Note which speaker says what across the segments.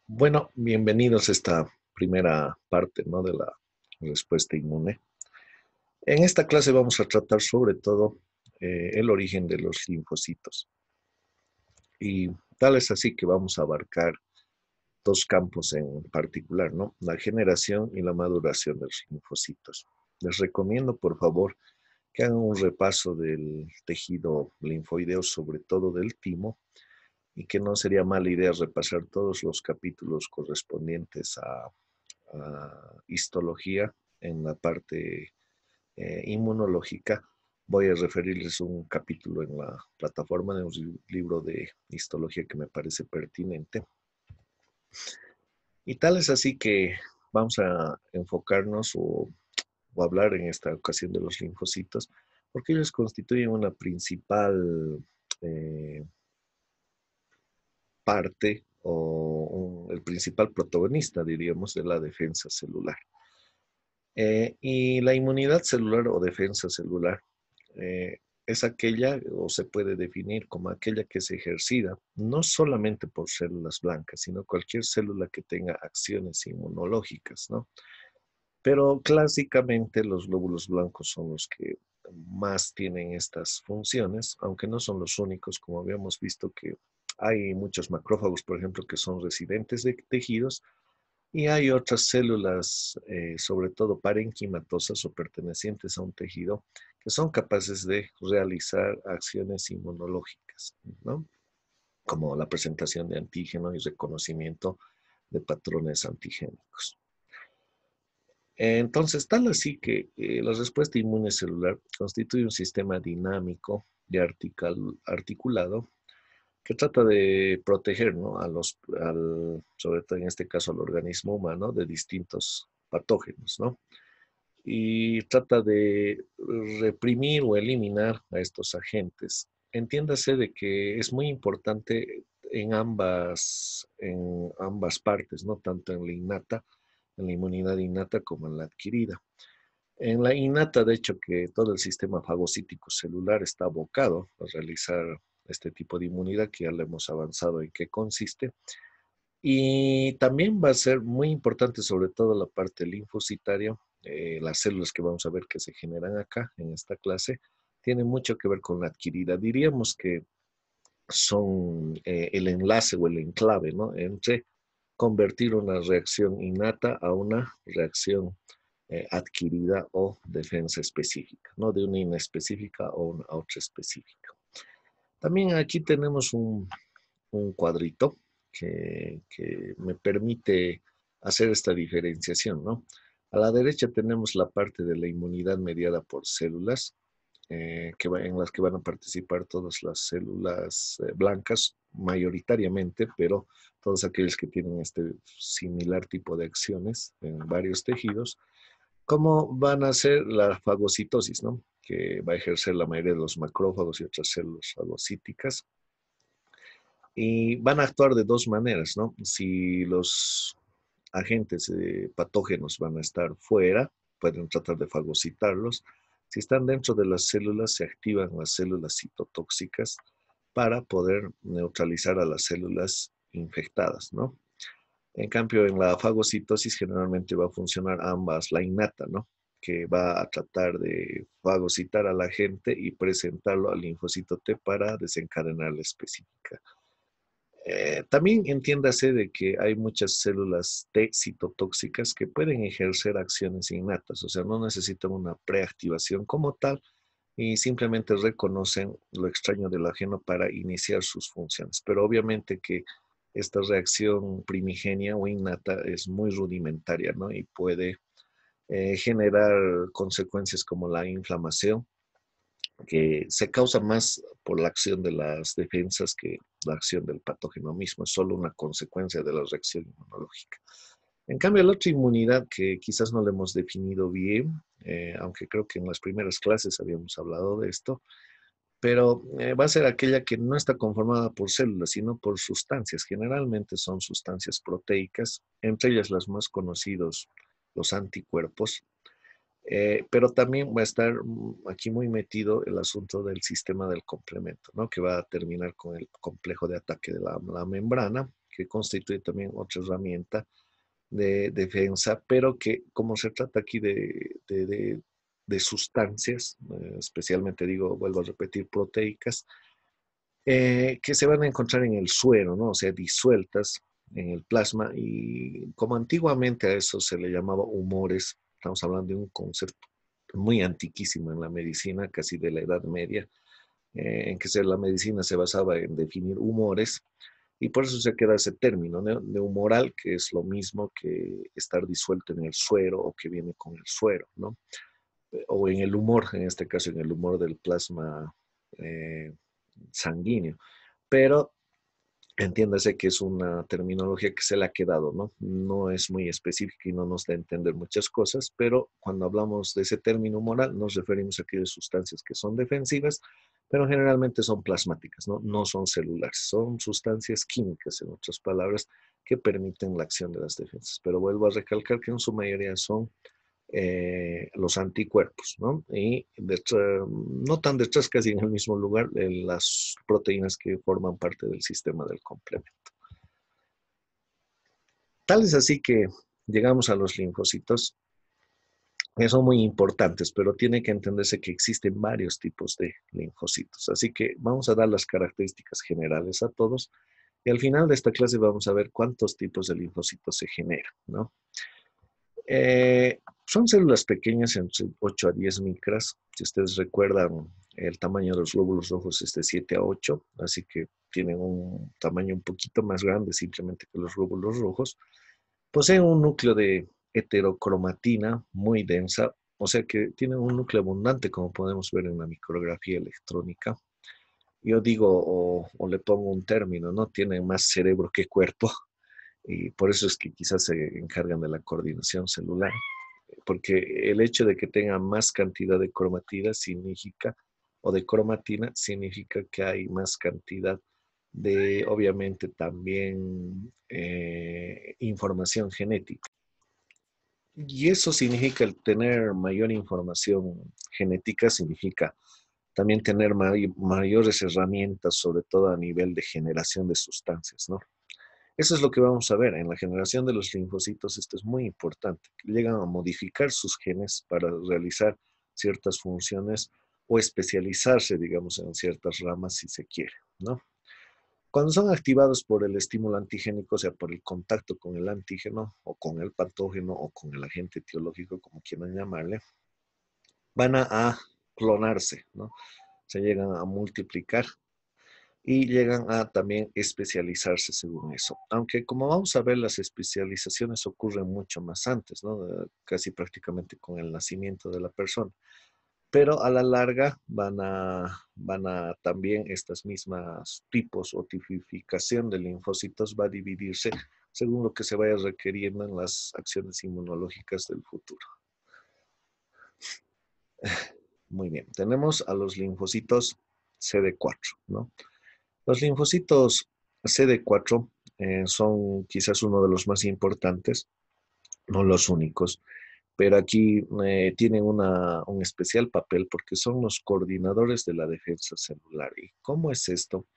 Speaker 1: Bueno, bienvenidos a esta primera parte, ¿no? De la respuesta inmune. En esta clase vamos a tratar sobre todo el origen de los linfocitos. Y tal es así que vamos a abarcar dos campos en particular, ¿no? La generación y la maduración de los linfocitos. Les recomiendo, por favor, que hagan un repaso del tejido linfoideo, sobre todo del timo, y que no sería mala idea repasar todos los capítulos correspondientes a histología en la parte inmunológica. Voy a referirles un capítulo en la plataforma de un libro de histología que me parece pertinente. Y tal es así que vamos a enfocarnos o hablar en esta ocasión de los linfocitos, porque ellos constituyen una principal eh, parte o el principal protagonista, diríamos, de la defensa celular. Y la inmunidad celular o defensa celular eh, es aquella, o se puede definir como aquella que se ejercida no solamente por células blancas, sino cualquier célula que tenga acciones inmunológicas, ¿no? Pero clásicamente los glóbulos blancos son los que más tienen estas funciones, aunque no son los únicos, como habíamos visto que hay muchos macrófagos, por ejemplo, que son residentes de tejidos, y hay otras células, sobre todo parenquimatosas o pertenecientes a un tejido, que son capaces de realizar acciones inmunológicas, ¿no? Como la presentación de antígeno y reconocimiento de patrones antigénicos. Entonces, tal así que la respuesta inmune celular constituye un sistema dinámico y articulado que trata de proteger, ¿no? Sobre todo en este caso al organismo humano, de distintos patógenos, ¿no? Y trata de reprimir o eliminar a estos agentes. Entiéndase de que es muy importante en ambas partes, ¿no? Tanto en la inmunidad innata como en la adquirida. En la innata, de hecho, que todo el sistema fagocítico celular está abocado a realizar este tipo de inmunidad, que ya le hemos avanzado en qué consiste. Y también va a ser muy importante, sobre todo la parte linfocitaria, las células que vamos a ver que se generan acá en esta clase, tienen mucho que ver con la adquirida. Diríamos que son el enlace o el enclave, ¿no? Entre convertir una reacción innata a una reacción adquirida o defensa específica, ¿no? De una inespecífica a otra específica. También aquí tenemos un cuadrito que me permite hacer esta diferenciación, ¿no? A la derecha tenemos la parte de la inmunidad mediada por células, en las que van a participar todas las células blancas mayoritariamente, pero todos aquellos que tienen este similar tipo de acciones en varios tejidos. ¿Cómo van a hacer la fagocitosis, ¿no? Que va a ejercer la mayoría de los macrófagos y otras células fagocíticas. Y van a actuar de dos maneras, ¿no? Si los agentes patógenos van a estar fuera, pueden tratar de fagocitarlos. Si están dentro de las células, se activan las células citotóxicas para poder neutralizar a las células infectadas, ¿no? En cambio, en la fagocitosis generalmente va a funcionar ambas, la innata, ¿no? Que va a tratar de fagocitar a la gente y presentarlo al linfocito T para desencadenar la específica. También entiéndase de que hay muchas células T citotóxicas que pueden ejercer acciones innatas, o sea, no necesitan una preactivación como tal y simplemente reconocen lo extraño del ajeno para iniciar sus funciones. Pero obviamente que esta reacción primigenia o innata es muy rudimentaria, ¿no? Y puede generar consecuencias como la inflamación, que se causa más por la acción de las defensas que la acción del patógeno mismo, es solo una consecuencia de la reacción inmunológica. En cambio, la otra inmunidad que quizás no la hemos definido bien, aunque creo que en las primeras clases habíamos hablado de esto, pero va a ser aquella que no está conformada por células, sino por sustancias. Generalmente son sustancias proteicas, entre ellas las más conocidos, los anticuerpos, pero también va a estar aquí muy metido el asunto del sistema del complemento, ¿no? Que va a terminar con el complejo de ataque de la membrana, que constituye también otra herramienta de defensa, pero que como se trata aquí de sustancias, especialmente digo, vuelvo a repetir, proteicas, que se van a encontrar en el suero, ¿no? O sea, disueltas en el plasma y como antiguamente a eso se le llamaba humores, estamos hablando de un concepto muy antiquísimo en la medicina, casi de la Edad Media, en que la medicina se basaba en definir humores y por eso se queda ese término, ¿no? De humoral, que es lo mismo que estar disuelto en el suero o que viene con el suero, ¿no? O en el humor, en este caso en el humor del plasma eh, sanguíneo. Pero entiéndase que es una terminología que se le ha quedado, ¿no? No es muy específica y no nos da a entender muchas cosas, pero cuando hablamos de ese término humoral nos referimos a aquellas sustancias que son defensivas, pero generalmente son plasmáticas, ¿no? No son celulares, son sustancias químicas, en otras palabras, que permiten la acción de las defensas. Pero vuelvo a recalcar que en su mayoría son los anticuerpos, ¿no? Y detrás, no tan detrás, casi en el mismo lugar, las proteínas que forman parte del sistema del complemento. Tal es así que llegamos a los linfocitos, que son muy importantes, pero tiene que entenderse que existen varios tipos de linfocitos. Así que vamos a dar las características generales a todos y al final de esta clase vamos a ver cuántos tipos de linfocitos se generan, ¿no? Son células pequeñas, entre 8 a 10 micras. Si ustedes recuerdan, el tamaño de los glóbulos rojos es de 7 a 8, así que tienen un tamaño un poquito más grande simplemente que los glóbulos rojos. Poseen un núcleo de heterocromatina muy densa, o sea que tienen un núcleo abundante, como podemos ver en la micrografía electrónica. Yo digo, o le pongo un término, ¿no? Tienen más cerebro que cuerpo y por eso es que quizás se encargan de la coordinación celular, porque el hecho de que tenga más cantidad de cromatina significa, o de cromatina, significa que hay más cantidad de, obviamente, también información genética. Y eso significa el tener mayor información genética, significa también tener mayores herramientas, sobre todo a nivel de generación de sustancias, ¿no? Eso es lo que vamos a ver en la generación de los linfocitos. Esto es muy importante. Llegan a modificar sus genes para realizar ciertas funciones o especializarse, digamos, en ciertas ramas si se quiere, ¿no? Cuando son activados por el estímulo antigénico, o sea, por el contacto con el antígeno o con el patógeno o con el agente etiológico, como quieran llamarle, van a clonarse, ¿no? Se llegan a multiplicar y llegan a también especializarse según eso. Aunque como vamos a ver, las especializaciones ocurren mucho más antes, ¿no? Casi prácticamente con el nacimiento de la persona. Pero a la larga van a también estas mismas tipos o tipificación de linfocitos va a dividirse según lo que se vaya requiriendo en las acciones inmunológicas del futuro. Muy bien, tenemos a los linfocitos CD4, ¿no? Los linfocitos CD4 son quizás uno de los más importantes, no los únicos, pero aquí tienen un especial papel porque son los coordinadores de la defensa celular. ¿Y cómo es esto?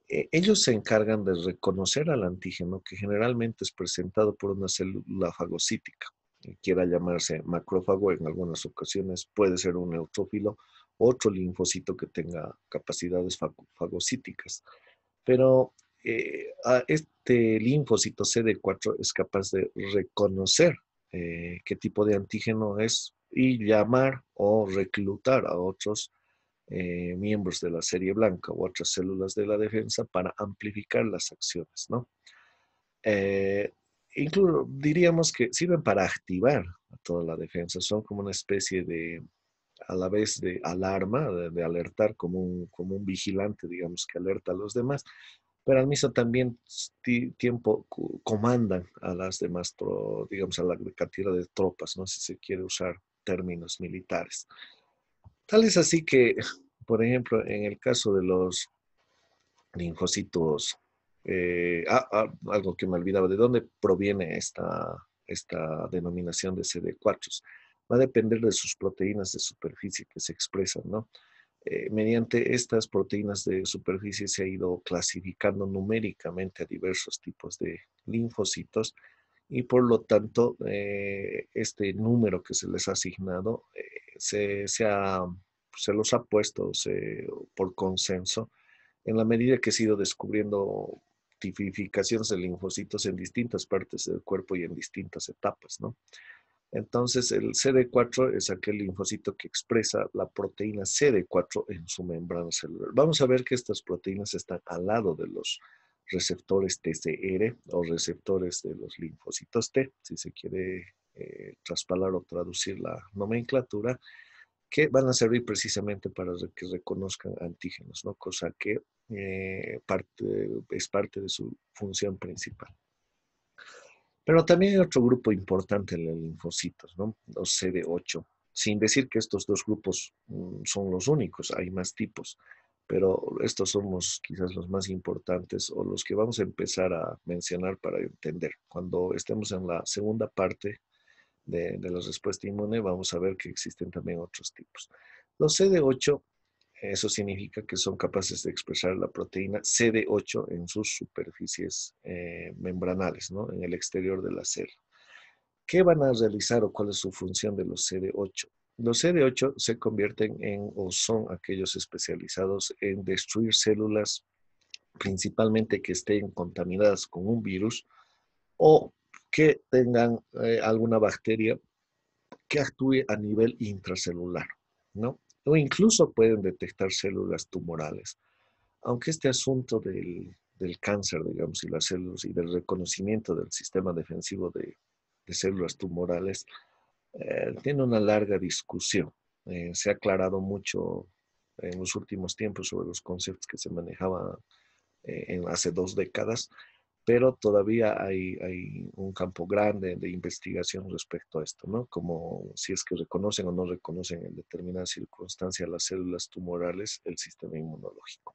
Speaker 1: Ellos se encargan de reconocer al antígeno que generalmente es presentado por una célula fagocítica, quiera llamarse macrófago en algunas ocasiones, puede ser un neutrófilo, otro linfocito que tenga capacidades fagocíticas. Pero a este linfocito CD4 es capaz de reconocer qué tipo de antígeno es y llamar o reclutar a otros miembros de la serie blanca u otras células de la defensa para amplificar las acciones, ¿no? Eh, Incluso diríamos que sirven para activar a toda la defensa, son como una especie de, a la vez de alarma, de alertar como un vigilante, digamos, que alerta a los demás, pero al mismo también tiempo comandan a las demás, digamos, a la cantidad de tropas, ¿no? Si se quiere usar términos militares. Tal es así que, por ejemplo, en el caso de los linfocitos, algo que me olvidaba, ¿de dónde proviene esta denominación de CD4? Va a depender de sus proteínas de superficie que se expresan, ¿no? Mediante estas proteínas de superficie se ha ido clasificando numéricamente a diversos tipos de linfocitos y por lo tanto este número que se les ha asignado se los ha puesto por consenso en la medida que se ha ido descubriendo tipificaciones de linfocitos en distintas partes del cuerpo y en distintas etapas, ¿no? Entonces, el CD4 es aquel linfocito que expresa la proteína CD4 en su membrana celular. Vamos a ver que estas proteínas están al lado de los receptores TCR o receptores de los linfocitos T, si se quiere traspalar o traducir la nomenclatura, que van a servir precisamente para que reconozcan antígenos, ¿no? Cosa que es parte de su función principal. Pero también hay otro grupo importante en los linfocitos, ¿no? Los CD8. Sin decir que estos dos grupos son los únicos, hay más tipos, pero estos somos quizás los más importantes o los que vamos a empezar a mencionar para entender. Cuando estemos en la segunda parte de la respuesta inmune, vamos a ver que existen también otros tipos. Los CD8, eso significa que son capaces de expresar la proteína CD8 en sus superficies membranales, ¿no? En el exterior de la célula. ¿Qué van a realizar o cuál es su función de los CD8? Los CD8 se convierten en o son aquellos especializados en destruir células principalmente que estén contaminadas con un virus o que tengan alguna bacteria que actúe a nivel intracelular, ¿no? O incluso pueden detectar células tumorales. Aunque este asunto del cáncer, digamos, y las células y del reconocimiento del sistema defensivo de células tumorales tiene una larga discusión. Se ha aclarado mucho en los últimos tiempos sobre los conceptos que se manejaban hace 2 décadas, pero todavía hay un campo grande de investigación respecto a esto, ¿no? Como si es que reconocen o no reconocen en determinadas circunstancias las células tumorales el sistema inmunológico.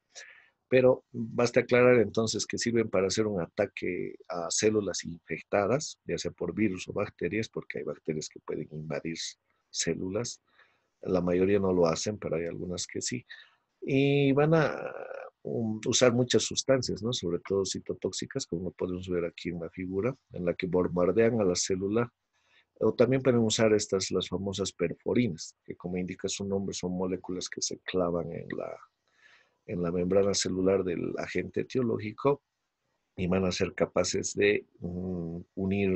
Speaker 1: Pero basta aclarar entonces que sirven para hacer un ataque a células infectadas, ya sea por virus o bacterias, porque hay bacterias que pueden invadir células. La mayoría no lo hacen, pero hay algunas que sí. Y van a usar muchas sustancias, ¿no? Sobre todo citotóxicas, como podemos ver aquí en la figura, en la que bombardean a la célula. O también pueden usar las famosas perforinas, que como indica su nombre, son moléculas que se clavan en la membrana celular del agente etiológico y van a ser capaces de unir,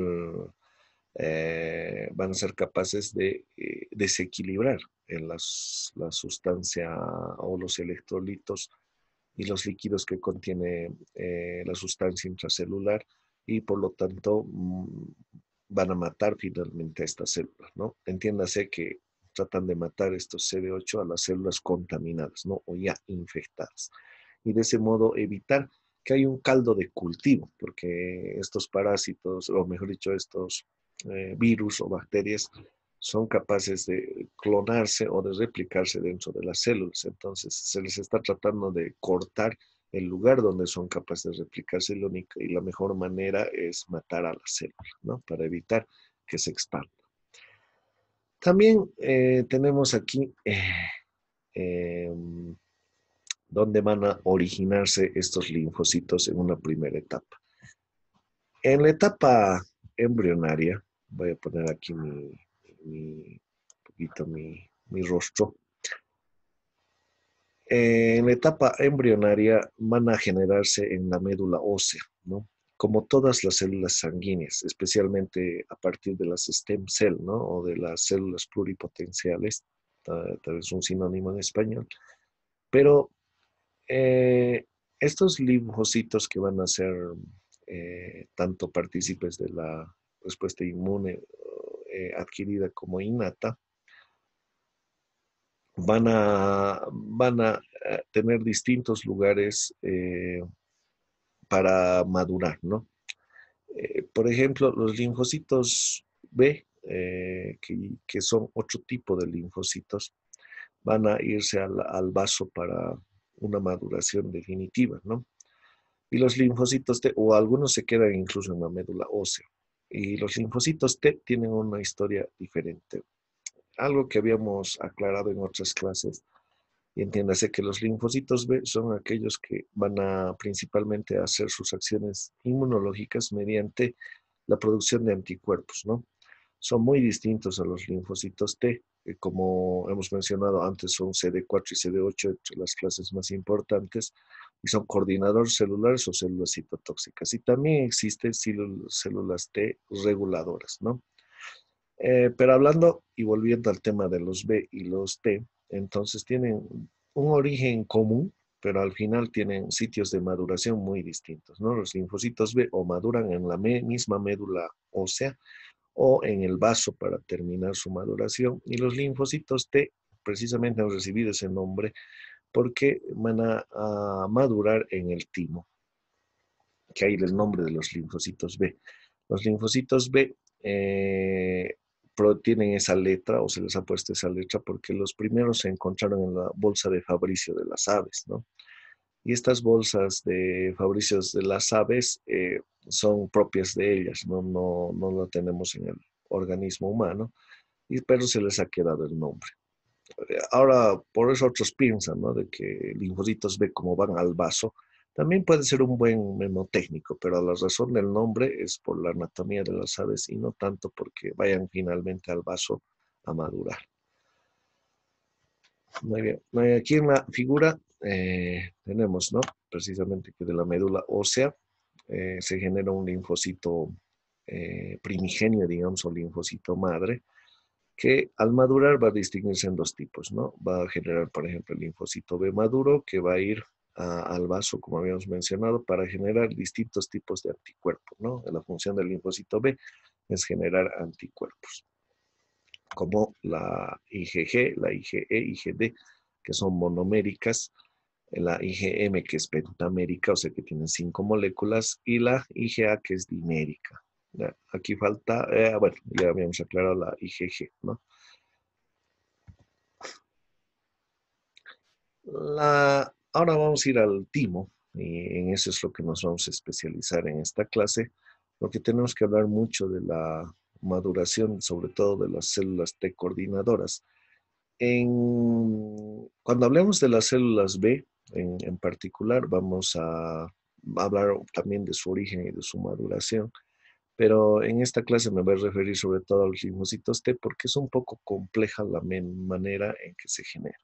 Speaker 1: van a ser capaces de desequilibrar en la sustancia o los electrolitos y los líquidos que contiene la sustancia intracelular y por lo tanto van a matar finalmente a estas células, ¿no? Entiéndase que tratan de matar estos CD8 a las células contaminadas, ¿no? O ya infectadas. Y de ese modo evitar que haya un caldo de cultivo, porque estos parásitos, o mejor dicho, estos virus o bacterias son capaces de clonarse o de replicarse dentro de las células. Entonces, se les está tratando de cortar el lugar donde son capaces de replicarse y la mejor manera es matar a las células, ¿no? Para evitar que se expanda. También tenemos aquí eh, donde van a originarse estos linfocitos en una primera etapa. En la etapa embrionaria, voy a poner aquí mi rostro. En la etapa embrionaria van a generarse en la médula ósea, ¿no? Como todas las células sanguíneas, especialmente a partir de las stem cell, ¿no? O de las células pluripotenciales, tal vez un sinónimo en español. Pero eh, estos linfocitos que van a ser tanto partícipes de la respuesta inmune adquirida como innata, van a tener distintos lugares para madurar, ¿no? Por ejemplo, los linfocitos B, que son otro tipo de linfocitos, van a irse al vaso para una maduración definitiva, ¿no? Y los linfocitos T, o algunos se quedan incluso en la médula ósea. Y los linfocitos T tienen una historia diferente. Algo que habíamos aclarado en otras clases Y entiéndase que los linfocitos B son aquellos que van a principalmente hacer sus acciones inmunológicas mediante la producción de anticuerpos, ¿no? Son muy distintos a los linfocitos T, que como hemos mencionado antes son CD4 y CD8 entre las clases más importantes, y son coordinadores celulares o células citotóxicas. Y también existen células T reguladoras, ¿no? Pero hablando y volviendo al tema de los B y los T, entonces tienen un origen común, pero al final tienen sitios de maduración muy distintos, ¿no? Los linfocitos B o maduran en la misma médula ósea o en el vaso para terminar su maduración, y los linfocitos T precisamente han recibido ese nombre porque van a madurar en el timo, que hay el nombre de los linfocitos B. Los linfocitos B tienen esa letra o se les ha puesto esa letra porque los primeros se encontraron en la bolsa de Fabricio de las aves, ¿no? Y estas bolsas de Fabricio de las aves son propias de ellas, no lo tenemos en el organismo humano, pero se les ha quedado el nombre. Ahora, por eso otros piensan, ¿no? De que linfocitos B como van al vaso, también puede ser un buen mnemotécnico, pero la razón del nombre es por la anatomía de las aves y no tanto porque vayan finalmente al vaso a madurar. Muy bien. Aquí en la figura tenemos, ¿no? Precisamente que de la médula ósea se genera un linfocito primigenio, digamos, o linfocito madre, que al madurar va a distinguirse en dos tipos, ¿no? Va a generar, por ejemplo, el linfocito B maduro, que va a ir al vaso, como habíamos mencionado, para generar distintos tipos de anticuerpos, ¿no? La función del linfocito B es generar anticuerpos, como la IgG, la IgE, IgD, que son monoméricas, la IgM, que es pentamérica, o sea que tiene 5 moléculas, y la IgA, que es dimérica. ¿Ya? Aquí falta, bueno, ya habíamos aclarado la IgG, ¿no? Ahora vamos a ir al timo, y en eso es lo que nos vamos a especializar en esta clase, porque tenemos que hablar mucho de la maduración, sobre todo de las células T coordinadoras. Cuando hablemos de las células B en particular, vamos a hablar también de su origen y de su maduración, pero en esta clase me voy a referir sobre todo a los linfocitos T porque es un poco compleja la manera en que se genera.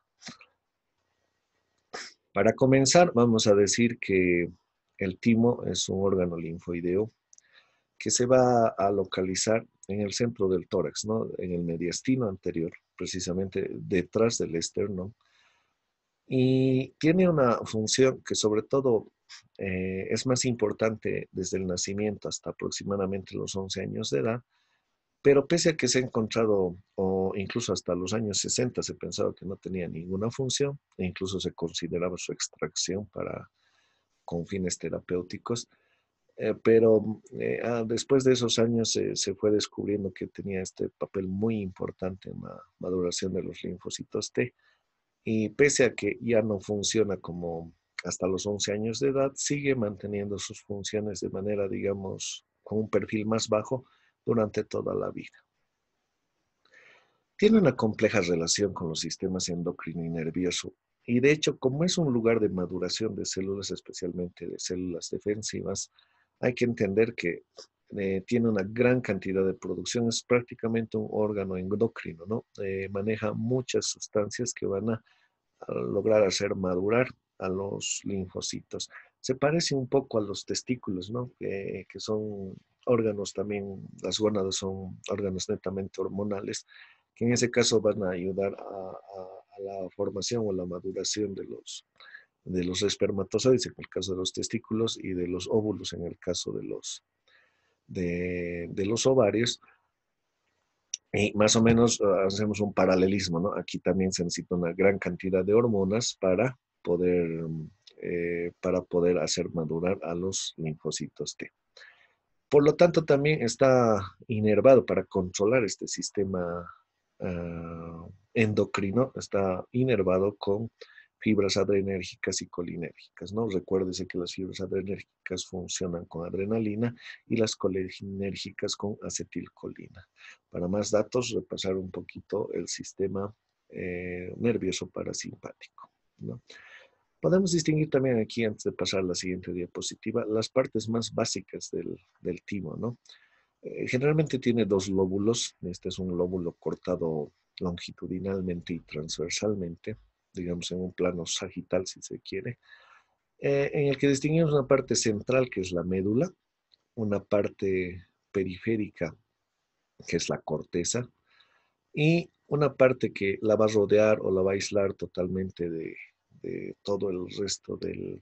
Speaker 1: Para comenzar, vamos a decir que el timo es un órgano linfoideo que se va a localizar en el centro del tórax, ¿no? En el mediastino anterior, precisamente detrás del esternón. Y tiene una función que sobre todo es más importante desde el nacimiento hasta aproximadamente los 11 años de edad, pero pese a que se ha encontrado, o incluso hasta los años 60 se pensaba que no tenía ninguna función, e incluso se consideraba su extracción con fines terapéuticos, pero después de esos años se fue descubriendo que tenía este papel muy importante en la maduración de los linfocitos T, y pese a que ya no funciona como hasta los 11 años de edad, sigue manteniendo sus funciones de manera, digamos, con un perfil más bajo durante toda la vida. Tiene una compleja relación con los sistemas endocrino y nervioso, y de hecho, como es un lugar de maduración de células, especialmente de células defensivas, hay que entender que tiene una gran cantidad de producción, es prácticamente un órgano endocrino, ¿no? Maneja muchas sustancias que van a lograr hacer madurar a los linfocitos. Se parece un poco a los testículos, ¿no? Que son órganos también, las gónadas son órganos netamente hormonales, que en ese caso van a ayudar a la formación o la maduración de los espermatozoides, en el caso de los testículos, y de los óvulos, en el caso de los ovarios. Y más o menos hacemos un paralelismo, ¿no? Aquí también se necesita una gran cantidad de hormonas para poder hacer madurar a los linfocitos T. Por lo tanto, también está inervado para controlar este sistema endocrino, está inervado con fibras adrenérgicas y colinérgicas, ¿no? Recuérdese que las fibras adrenérgicas funcionan con adrenalina y las colinérgicas con acetilcolina. Para más datos, repasar un poquito el sistema nervioso parasimpático. ¿no? Podemos distinguir también aquí, antes de pasar a la siguiente diapositiva, las partes más básicas del timo, ¿no? Generalmente tiene dos lóbulos. Este es un lóbulo cortado longitudinalmente y transversalmente, digamos en un plano sagital si se quiere, en el que distinguimos una parte central que es la médula, una parte periférica que es la corteza y una parte que la va a rodear o la va a aislar totalmente de todo el resto de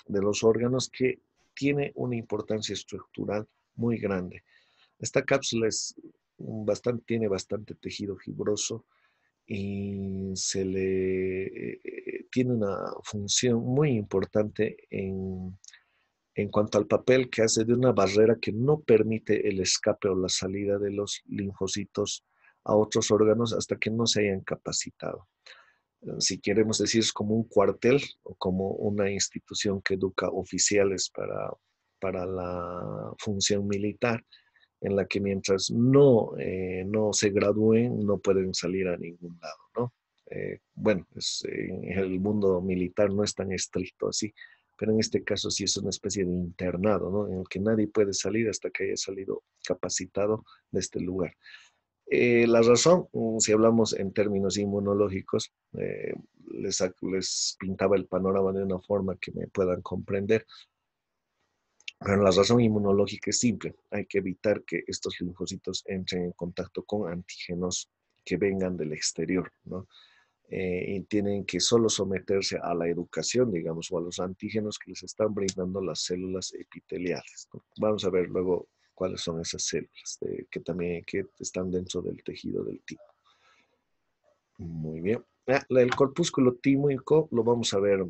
Speaker 1: los órganos, que tiene una importancia estructural muy grande. Esta cápsula tiene bastante tejido fibroso y tiene una función muy importante en cuanto al papel que hace de una barrera que no permite el escape o la salida de los linfocitos a otros órganos hasta que no se hayan capacitado. Si queremos decir, es como un cuartel o como una institución que educa oficiales para la función militar, en la que mientras no se gradúen no pueden salir a ningún lado, ¿no? Bueno, en el mundo militar no es tan estricto así, pero en este caso sí es una especie de internado, ¿no? En el que nadie puede salir hasta que haya salido capacitado de este lugar. La razón, si hablamos en términos inmunológicos, les pintaba el panorama de una forma que me puedan comprender. Pero la razón inmunológica es simple. Hay que evitar que estos linfocitos entren en contacto con antígenos que vengan del exterior, ¿no? Y tienen que solo someterse a la educación, digamos, o a los antígenos que les están brindando las células epiteliales, ¿no? Vamos a ver luego cuáles son esas células que están dentro del tejido del timo. Muy bien. El corpúsculo tímico lo vamos a ver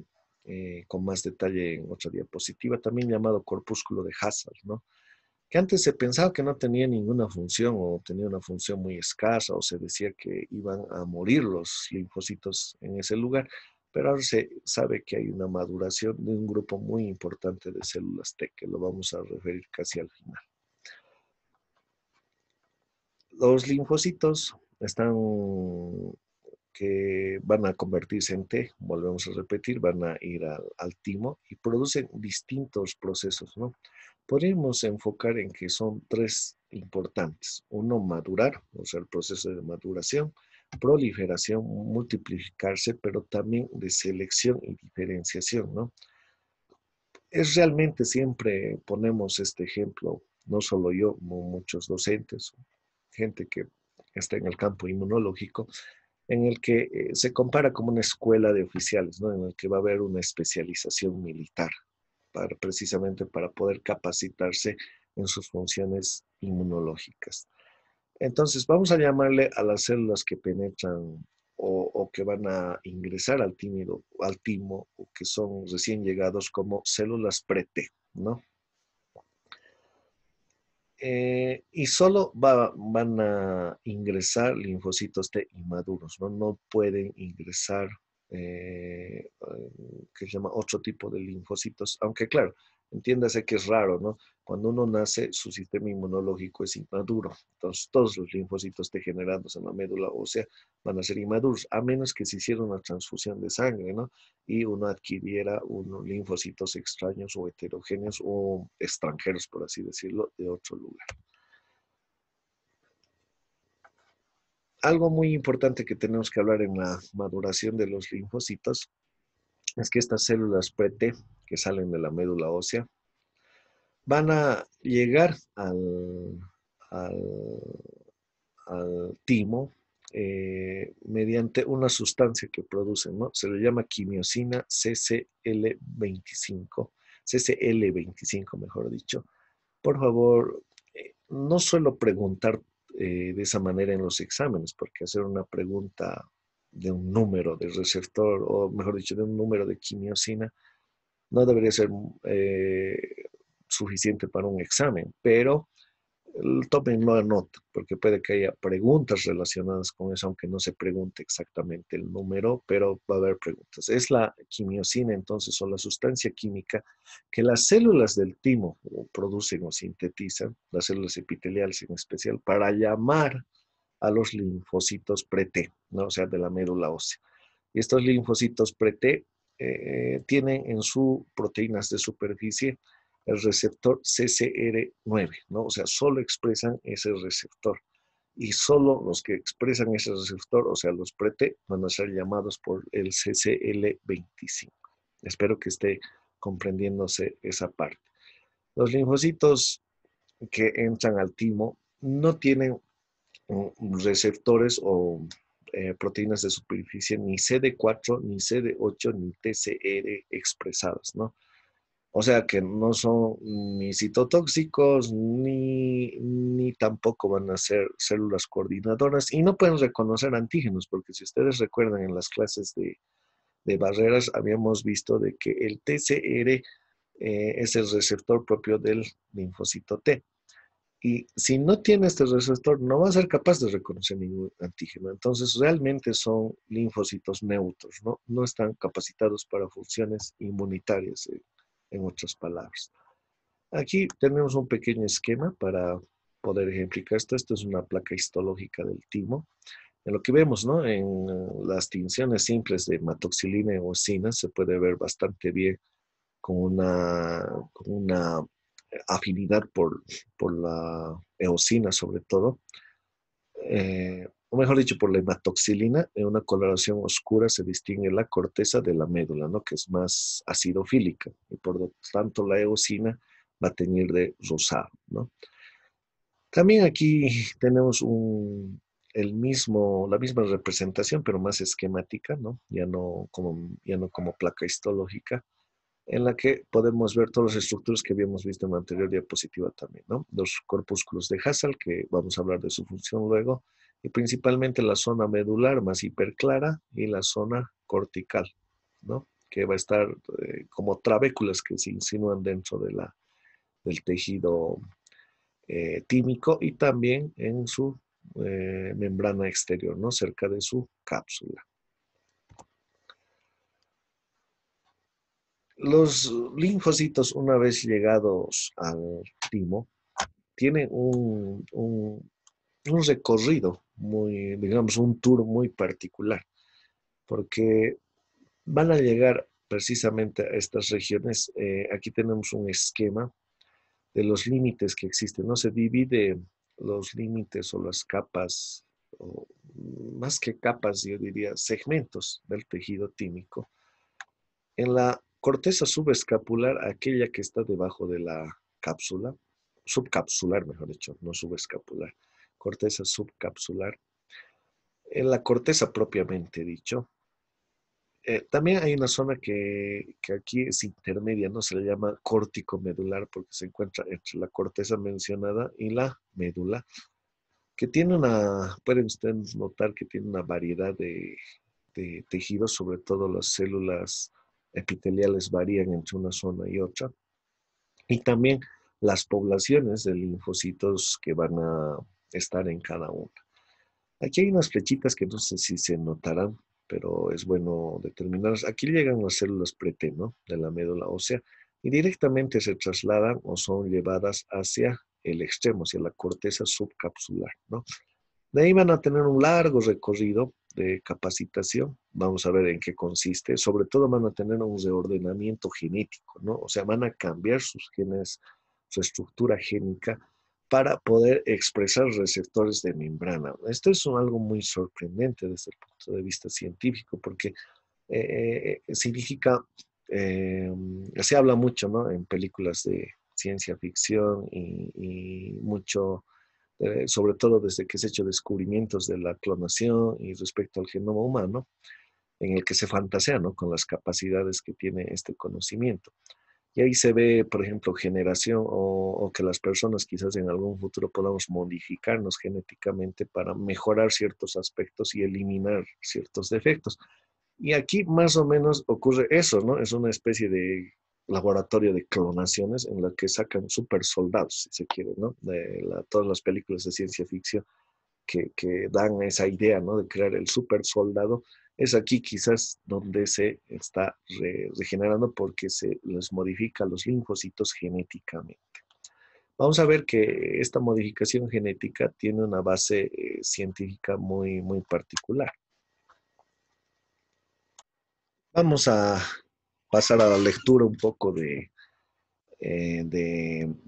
Speaker 1: con más detalle en otra diapositiva, también llamado corpúsculo de Hazard, ¿no? Que antes se pensaba que no tenía ninguna función o tenía una función muy escasa o se decía que iban a morir los linfocitos en ese lugar, pero ahora se sabe que hay una maduración de un grupo muy importante de células T, que lo vamos a referir casi al final. Los linfocitos están que van a convertirse en T, volvemos a repetir, van a ir al timo y producen distintos procesos, ¿no? Podríamos enfocar en que son tres importantes. Uno, madurar, o sea, el proceso de maduración, proliferación, multiplicarse, pero también de selección y diferenciación, ¿no? Es realmente, siempre ponemos este ejemplo, no solo yo, muchos docentes, gente que está en el campo inmunológico, en el que se compara como una escuela de oficiales, ¿no? En el que va a haber una especialización militar precisamente para poder capacitarse en sus funciones inmunológicas. Entonces, vamos a llamarle a las células que penetran o que van a ingresar al timo, o que son recién llegados, como células pre-T, ¿no? Y solo van a ingresar linfocitos T inmaduros, ¿no? No pueden ingresar, que se llama otro tipo de linfocitos, aunque claro, entiéndase que es raro, ¿no? Cuando uno nace, su sistema inmunológico es inmaduro, entonces todos los linfocitos T generados en la médula ósea van a ser inmaduros, a menos que se hiciera una transfusión de sangre, ¿no? Y uno adquiriera unos linfocitos extraños o heterogéneos o extranjeros, por así decirlo, de otro lugar. Algo muy importante que tenemos que hablar en la maduración de los linfocitos es que estas células pre-T que salen de la médula ósea van a llegar al, al timo mediante una sustancia que producen, ¿no? Se le llama quimiosina CCL25, mejor dicho. Por favor, no suelo preguntar de esa manera en los exámenes, porque hacer una pregunta de un número de receptor, o mejor dicho, de un número de quimiosina, no debería ser suficiente para un examen, pero tómenlo a nota, porque puede que haya preguntas relacionadas con eso, aunque no se pregunte exactamente el número, pero va a haber preguntas. Es la quimiosina, entonces, o la sustancia química que las células del timo producen o sintetizan, las células epiteliales en especial, para llamar a los linfocitos pre-T, ¿no? O sea, de la médula ósea. Y estos linfocitos pre-T tienen en sus proteínas de superficie el receptor CCR9, ¿no? O sea, solo expresan ese receptor. Y solo los que expresan ese receptor, o sea, los pre-T, van a ser llamados por el CCL25. Espero que esté comprendiéndose esa parte. Los linfocitos que entran al timo no tienen receptores o proteínas de superficie ni CD4, ni CD8, ni TCR expresadas, ¿no? O sea que no son ni citotóxicos ni tampoco van a ser células coordinadoras y no pueden reconocer antígenos, porque si ustedes recuerdan en las clases de barreras habíamos visto de que el TCR es el receptor propio del linfocito T. Y si no tiene este receptor, no va a ser capaz de reconocer ningún antígeno. Entonces, realmente son linfocitos neutros, ¿no? No están capacitados para funciones inmunitarias, en otras palabras. Aquí tenemos un pequeño esquema para poder ejemplificar esto. Esto es una placa histológica del timo. En lo que vemos, ¿no? En las tinciones simples de hematoxilina y eosina se puede ver bastante bien con una afinidad por la eosina sobre todo, o mejor dicho, por la hematoxilina. En una coloración oscura se distingue la corteza de la médula, ¿no? Que es más acidofílica y por lo tanto la eosina va a teñir de rosado, ¿no? También aquí tenemos la misma representación, pero más esquemática, ¿no? Ya no como placa histológica, en la que podemos ver todas las estructuras que habíamos visto en la anterior diapositiva también, ¿no? Los corpúsculos de Hassall, que vamos a hablar de su función luego, y principalmente la zona medular más hiperclara y la zona cortical, ¿no? Que va a estar como trabéculas que se insinúan dentro del tejido tímico y también en su membrana exterior, ¿no? Cerca de su cápsula. Los linfocitos, una vez llegados al timo, tienen un recorrido muy, digamos, un tour muy particular, porque van a llegar precisamente a estas regiones. Aquí tenemos un esquema de los límites que existen. No se divide los límites o las capas, o más que capas, yo diría segmentos del tejido tímico. En la corteza subescapular, aquella que está debajo de la cápsula, subcapsular, mejor dicho, no subescapular, corteza subcapsular, en la corteza propiamente dicho. También hay una zona que aquí es intermedia, ¿no? Se le llama córtico medular porque se encuentra entre la corteza mencionada y la médula, que tiene pueden ustedes notar que tiene una variedad de tejidos, sobre todo las células epiteliales varían entre una zona y otra, y también las poblaciones de linfocitos que van a estar en cada una. Aquí hay unas flechitas que no sé si se notarán, pero es bueno determinarlas. Aquí llegan las células pre-T, ¿no? De la médula ósea y directamente se trasladan o son llevadas hacia el extremo, hacia la corteza subcapsular, ¿no? De ahí van a tener un largo recorrido de capacitación. Vamos a ver en qué consiste. Sobre todo van a tener un reordenamiento genético, ¿no? O sea, van a cambiar sus genes, su estructura génica para poder expresar receptores de membrana. Esto es algo muy sorprendente desde el punto de vista científico porque significa, eh, se habla mucho, ¿no? En películas de ciencia ficción y mucho sobre todo desde que se han hecho descubrimientos de la clonación y respecto al genoma humano, en el que se fantasea, ¿no? Con las capacidades que tiene este conocimiento. Y ahí se ve, por ejemplo, generación o que las personas quizás en algún futuro podamos modificarnos genéticamente para mejorar ciertos aspectos y eliminar ciertos defectos. Y aquí más o menos ocurre eso, ¿no? Es una especie de laboratorio de clonaciones en la que sacan super soldados, si se quiere, ¿no? Todas las películas de ciencia ficción que dan esa idea, ¿no? De crear el super soldado, es aquí quizás donde se está regenerando porque se les modifica los linfocitos genéticamente. Vamos a ver que esta modificación genética tiene una base científica muy, muy particular. Vamos a pasar a la lectura un poco de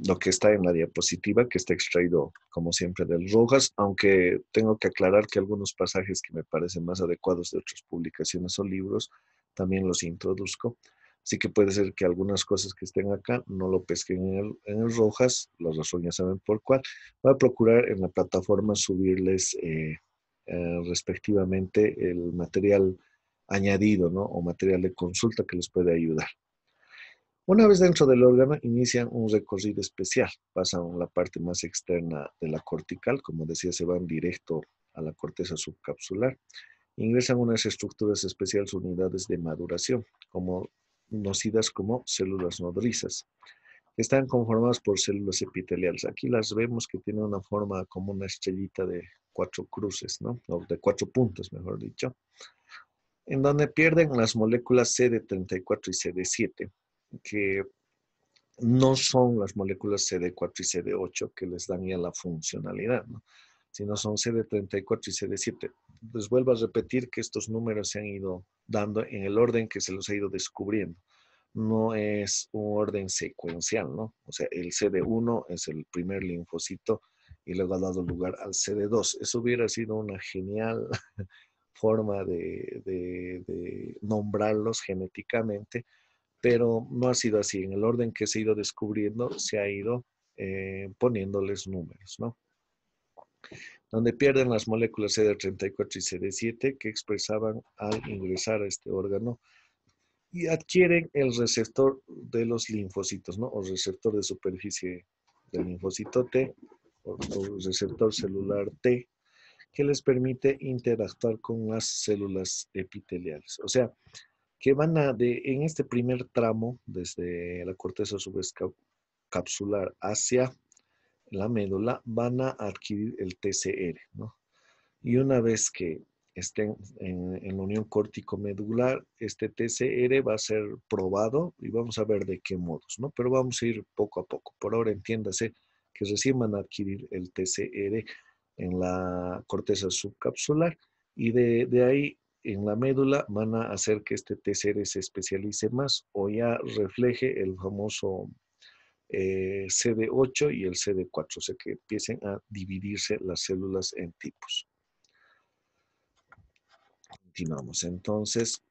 Speaker 1: lo que está en la diapositiva, que está extraído, como siempre, del Rojas, aunque tengo que aclarar que algunos pasajes que me parecen más adecuados de otras publicaciones o libros, también los introduzco. Así que puede ser que algunas cosas que estén acá no lo pesquen en el Rojas, las razón ya saben por cuál. Voy a procurar en la plataforma subirles respectivamente el material añadido, ¿no? O material de consulta que les puede ayudar. Una vez dentro del órgano, inician un recorrido especial. Pasan la parte más externa de la cortical, como decía, se van directo a la corteza subcapsular. Ingresan unas estructuras especiales, unidades de maduración, conocidas como células nodrizas, que están conformadas por células epiteliales. Aquí las vemos que tienen una forma como una estrellita de cuatro cruces, ¿no? O de cuatro puntos, mejor dicho, en donde pierden las moléculas CD34 y CD7, que no son las moléculas CD4 y CD8 que les dan ya la funcionalidad, ¿no? Sino son CD34 y CD7. Les vuelvo a repetir que estos números se han ido dando en el orden que se los ha ido descubriendo. No es un orden secuencial, ¿no? O sea, el CD1 es el primer linfocito y luego ha dado lugar al CD2. Eso hubiera sido una genial forma de nombrarlos genéticamente, pero no ha sido así. En el orden que se ha ido descubriendo, se ha ido poniéndoles números, ¿no? Donde pierden las moléculas CD34 y CD7 que expresaban al ingresar a este órgano y adquieren el receptor de los linfocitos, ¿no? O receptor de superficie del linfocito T, o receptor celular T, que les permite interactuar con las células epiteliales. O sea, que van en este primer tramo, desde la corteza subcapsular hacia la médula, van a adquirir el TCR, ¿no? Y una vez que estén en la unión córtico-medular, este TCR va a ser probado y vamos a ver de qué modos, ¿no? Pero vamos a ir poco a poco. Por ahora entiéndase que recién van a adquirir el TCR en la corteza subcapsular y de ahí en la médula van a hacer que este TCR se especialice más o ya refleje el famoso CD8 y el CD4, o sea que empiecen a dividirse las células en tipos. Continuamos. Entonces,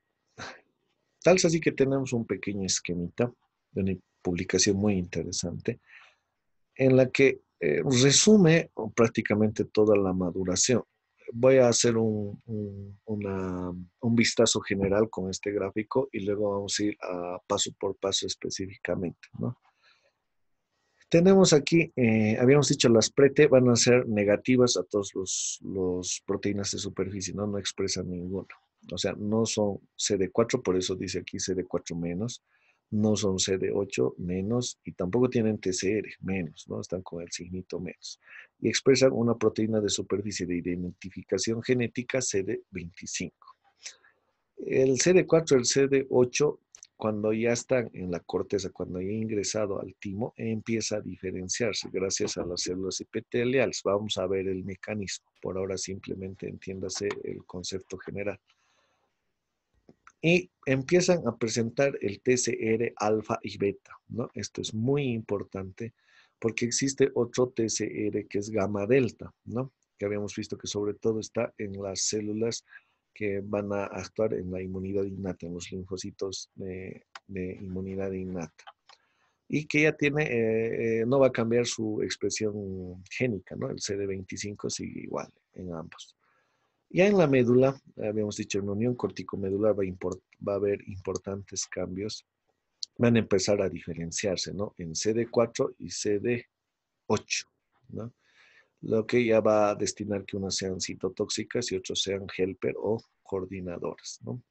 Speaker 1: tal es así que tenemos un pequeño esquemita de una publicación muy interesante en la que resume prácticamente toda la maduración. Voy a hacer un vistazo general con este gráfico y luego vamos a ir a paso por paso específicamente, ¿no? Tenemos aquí, habíamos dicho, las PRETE van a ser negativas a todos los proteínas de superficie, ¿no? No expresan ninguna. O sea, no son CD4, por eso dice aquí CD4 menos, no son CD8 menos y tampoco tienen TCR menos, ¿no? Están con el signito menos. Y expresan una proteína de superficie de identificación genética CD25. El CD4, el CD8, cuando ya están en la corteza, cuando ya ha ingresado al timo, empieza a diferenciarse gracias a las células epiteliales. Vamos a ver el mecanismo. Por ahora simplemente entiéndase el concepto general. Y empiezan a presentar el TCR alfa y beta, ¿no? Esto es muy importante porque existe otro TCR que es gamma delta, ¿no? Que habíamos visto que sobre todo está en las células que van a actuar en la inmunidad innata, en los linfocitos de inmunidad innata. Y que ya tiene, no va a cambiar su expresión génica, ¿no? El CD25 sigue igual en ambos. Ya en la médula, habíamos dicho, en la unión corticomedular va a haber importantes cambios. Van a empezar a diferenciarse, ¿no? En CD4 y CD8, ¿no? Lo que ya va a destinar que unas sean citotóxicas y otros sean helper o coordinadoras, ¿no?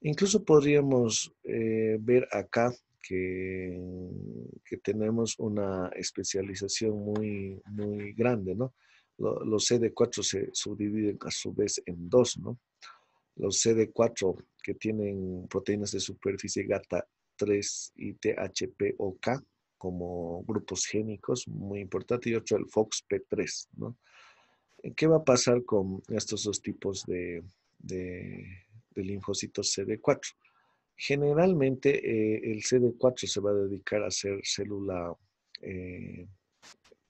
Speaker 1: Incluso podríamos ver acá que, que, tenemos una especialización muy grande, ¿no? Los CD4 se subdividen a su vez en dos, ¿no? Los CD4 que tienen proteínas de superficie GATA3 y THPOK como grupos génicos, muy importante, y otro el FOXP3, ¿no? ¿Qué va a pasar con estos dos tipos de linfocitos CD4? Generalmente el CD4 se va a dedicar a ser célula eh,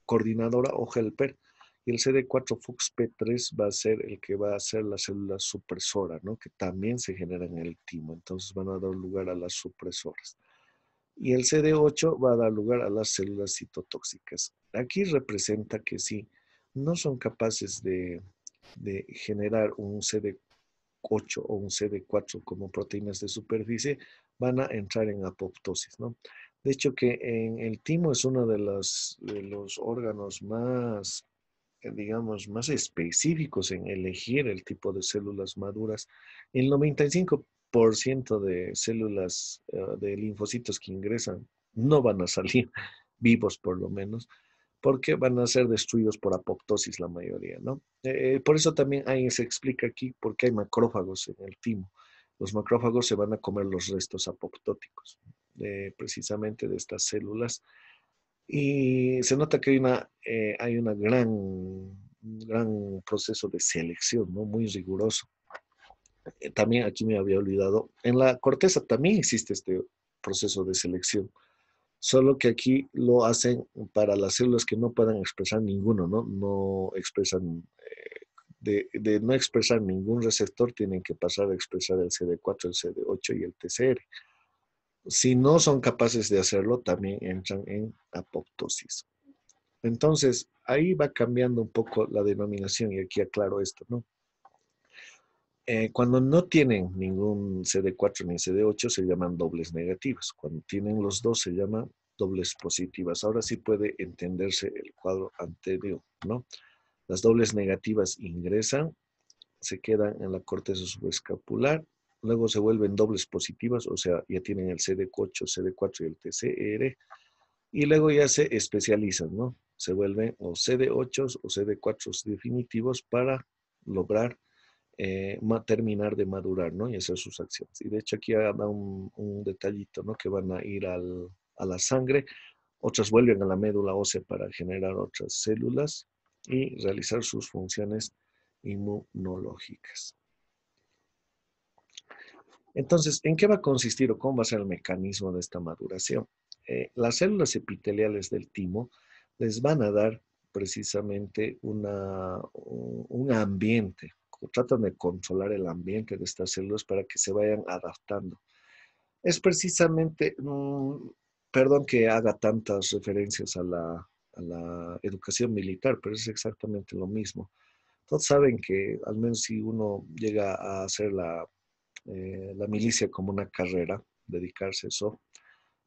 Speaker 1: coordinadora o helper, y el CD4 FOXP3 va a ser el que va a ser la célula supresora, ¿no? Que también se genera en el timo, entonces van a dar lugar a las supresoras. Y el CD8 va a dar lugar a las células citotóxicas. Aquí representa que si no son capaces de generar un CD8 o un CD4 como proteínas de superficie, van a entrar en apoptosis, ¿no? De hecho que en el timo es uno de los órganos más, digamos, más específicos en elegir el tipo de células maduras. El 95% de células de linfocitos que ingresan no van a salir vivos por lo menos, porque van a ser destruidos por apoptosis la mayoría, ¿no? Por eso también ahí se explica aquí por qué hay macrófagos en el timo. Los macrófagos se van a comer los restos apoptóticos, precisamente de estas células. Y se nota que hay una un gran proceso de selección, ¿no? Muy riguroso. También aquí me había olvidado, en la corteza también existe este proceso de selección, solo que aquí lo hacen para las células que no puedan expresar ninguno, ¿no? No expresan, de no expresar ningún receptor, tienen que pasar a expresar el CD4, el CD8 y el TCR. Si no son capaces de hacerlo, también entran en apoptosis. Entonces, ahí va cambiando un poco la denominación y aquí aclaro esto, ¿no? Cuando no tienen ningún CD4 ni CD8 se llaman dobles negativas. Cuando tienen los dos se llaman dobles positivas. Ahora sí puede entenderse el cuadro anterior, ¿no? Las dobles negativas ingresan, se quedan en la corteza subescapular, luego se vuelven dobles positivas, o sea, ya tienen el CD8, CD4 y el TCR, y luego ya se especializan, ¿no? Se vuelven o CD8 o CD4 definitivos para lograr terminar de madurar, ¿no? Y hacer sus acciones. Y de hecho aquí da un detallito, ¿no? Que van a ir a la sangre, otras vuelven a la médula ósea para generar otras células y realizar sus funciones inmunológicas. Entonces, ¿en qué va a consistir o cómo va a ser el mecanismo de esta maduración? Las células epiteliales del timo les van a dar precisamente un ambiente, tratan de controlar el ambiente de estas células para que se vayan adaptando. Es precisamente, perdón que haga tantas referencias a la educación militar, pero es exactamente lo mismo. Todos saben que al menos si uno llega a hacer la milicia como una carrera, dedicarse a eso,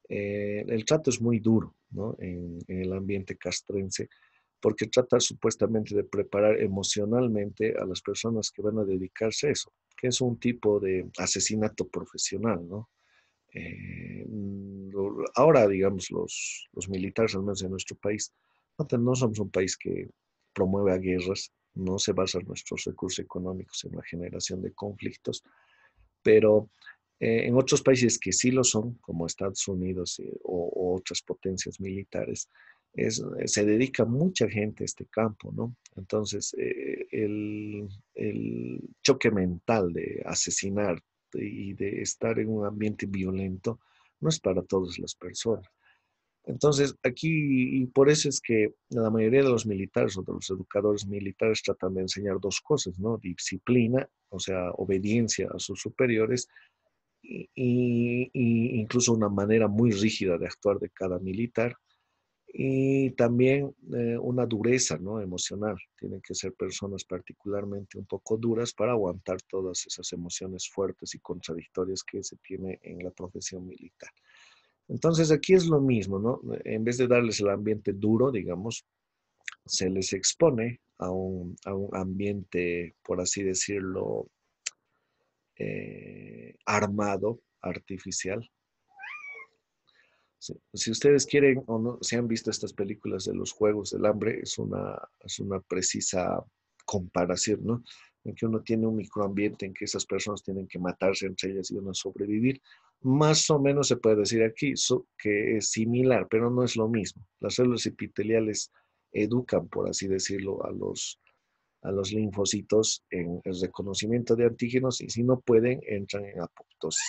Speaker 1: el trato es muy duro, ¿no? En el ambiente castrense, porque trata supuestamente de preparar emocionalmente a las personas que van a dedicarse a eso, que es un tipo de asesinato profesional, ¿no? Ahora, digamos, los militares, al menos en nuestro país, no somos un país que promueve a guerras, no se basan nuestros recursos económicos en la generación de conflictos, pero en otros países que sí lo son, como Estados Unidos o otras potencias militares, se dedica mucha gente a este campo, ¿no? Entonces, el choque mental de asesinar y de estar en un ambiente violento no es para todas las personas. Entonces, aquí, y por eso es que la mayoría de los militares o de los educadores militares tratan de enseñar dos cosas, ¿no? Disciplina, o sea, obediencia a sus superiores, y incluso una manera muy rígida de actuar de cada militar, y también una dureza, ¿no? Emocional. Tienen que ser personas particularmente un poco duras para aguantar todas esas emociones fuertes y contradictorias que se tiene en la profesión militar. Entonces aquí es lo mismo, ¿no? En vez de darles el ambiente duro, digamos, se les expone a un ambiente, por así decirlo, armado, artificial. Si ustedes quieren o no, si han visto estas películas de los Juegos del Hambre, es una precisa comparación, ¿no? En que uno tiene un microambiente en que esas personas tienen que matarse entre ellas y uno sobrevivir. Más o menos se puede decir aquí que es similar, pero no es lo mismo. Las células epiteliales educan, por así decirlo, a los linfocitos en el reconocimiento de antígenos y si no pueden, entran en apoptosis.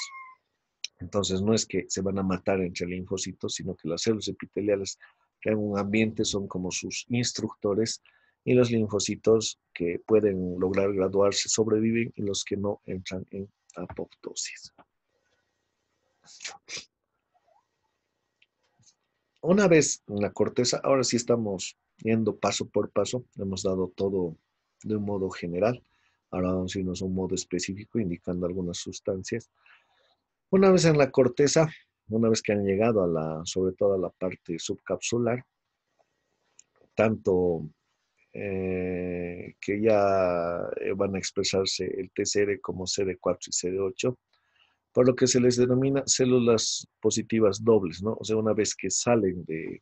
Speaker 1: Entonces, no es que se van a matar entre linfocitos, sino que las células epiteliales crean un ambiente, son como sus instructores, y los linfocitos que pueden lograr graduarse sobreviven y los que no entran en apoptosis. Una vez en la corteza, ahora sí estamos yendo paso por paso, hemos dado todo de un modo general, ahora vamos a irnos a un modo específico indicando algunas sustancias. Una vez en la corteza, una vez que han llegado a sobre todo a la parte subcapsular, tanto que ya van a expresarse el TCR como CD4 y CD8, por lo que se les denomina células positivas dobles, ¿no? O sea, una vez que salen que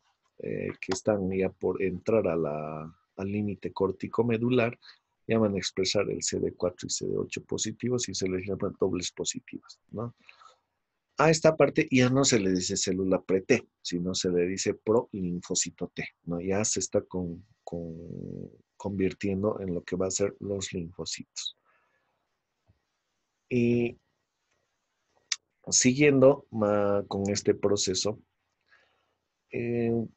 Speaker 1: están ya por entrar al límite cortico medular, ya van a expresar el CD4 y CD8 positivos y se les llama dobles positivas, ¿no? A esta parte ya no se le dice célula pre-T, sino se le dice prolinfocito T, ¿no? Ya se está convirtiendo en lo que va a ser los linfocitos. Y siguiendo con este proceso,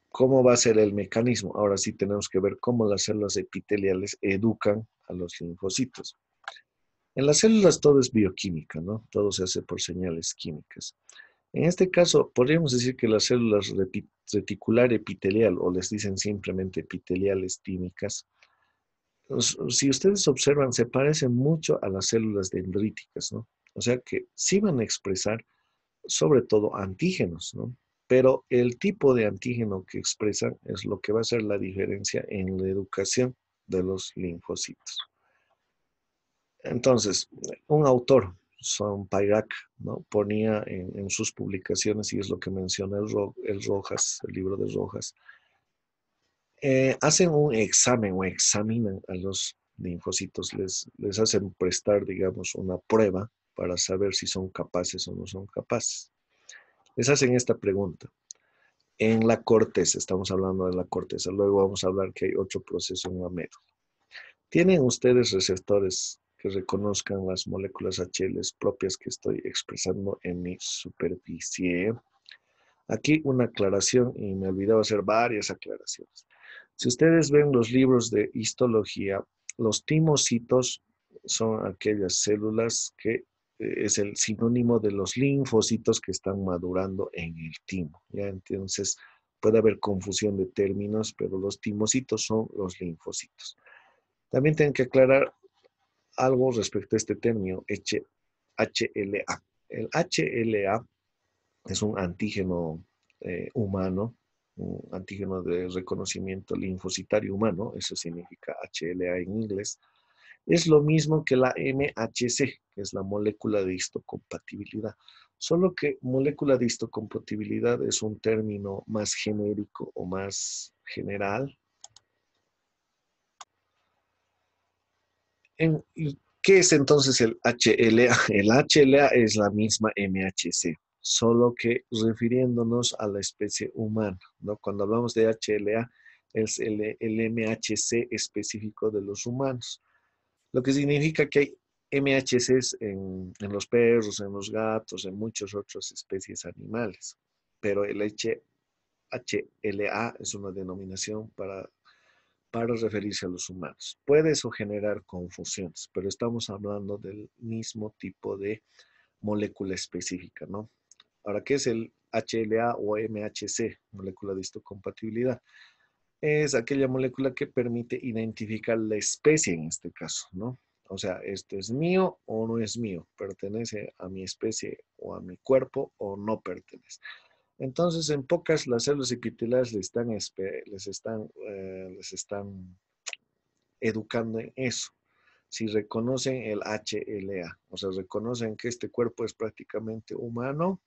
Speaker 1: ¿cómo va a ser el mecanismo? Ahora sí tenemos que ver cómo las células epiteliales educan a los linfocitos. En las células todo es bioquímica, ¿no? Todo se hace por señales químicas. En este caso, podríamos decir que las células reticular epitelial, o les dicen simplemente epiteliales tímicas, si ustedes observan, se parecen mucho a las células dendríticas, ¿no? O sea que sí van a expresar sobre todo antígenos, ¿no? Pero el tipo de antígeno que expresan es lo que va a hacer la diferencia en la educación de los linfocitos. Entonces, un autor, Son Payrak, ¿no? Ponía en sus publicaciones, y es lo que menciona el Rojas, el libro de Rojas, hacen un examen o examinan a los linfocitos, les hacen prestar, digamos, una prueba para saber si son capaces o no son capaces. Les hacen esta pregunta. En la corteza, estamos hablando de la corteza, luego vamos a hablar que hay otro proceso en la médula. ¿Tienen ustedes receptores que reconozcan las moléculas HL propias que estoy expresando en mi superficie? Aquí una aclaración, y me olvidaba hacer varias aclaraciones. Si ustedes ven los libros de histología, los timocitos son aquellas células que es el sinónimo de los linfocitos que están madurando en el timo. ¿Ya? Entonces puede haber confusión de términos, pero los timocitos son los linfocitos. También tienen que aclarar algo respecto a este término, HLA. El HLA es un antígeno humano, un antígeno de reconocimiento linfocitario humano, eso significa HLA en inglés. Es lo mismo que la MHC, que es la molécula de histocompatibilidad. Solo que molécula de histocompatibilidad es un término más genérico o más general. ¿Qué es entonces el HLA? El HLA es la misma MHC, solo que refiriéndonos a la especie humana, ¿no? Cuando hablamos de HLA, es el MHC específico de los humanos, lo que significa que hay MHCs en los perros, en los gatos, en muchas otras especies animales, pero el HLA es una denominación para referirse a los humanos. Puede eso generar confusiones, pero estamos hablando del mismo tipo de molécula específica, ¿no? Ahora, ¿qué es el HLA o MHC, molécula de histocompatibilidad? Es aquella molécula que permite identificar la especie en este caso, ¿no? O sea, esto es mío o no es mío, pertenece a mi especie o a mi cuerpo o no pertenece. Entonces, en pocas, las células epiteliales les están educando en eso. Si reconocen el HLA, o sea, reconocen que este cuerpo es prácticamente humano,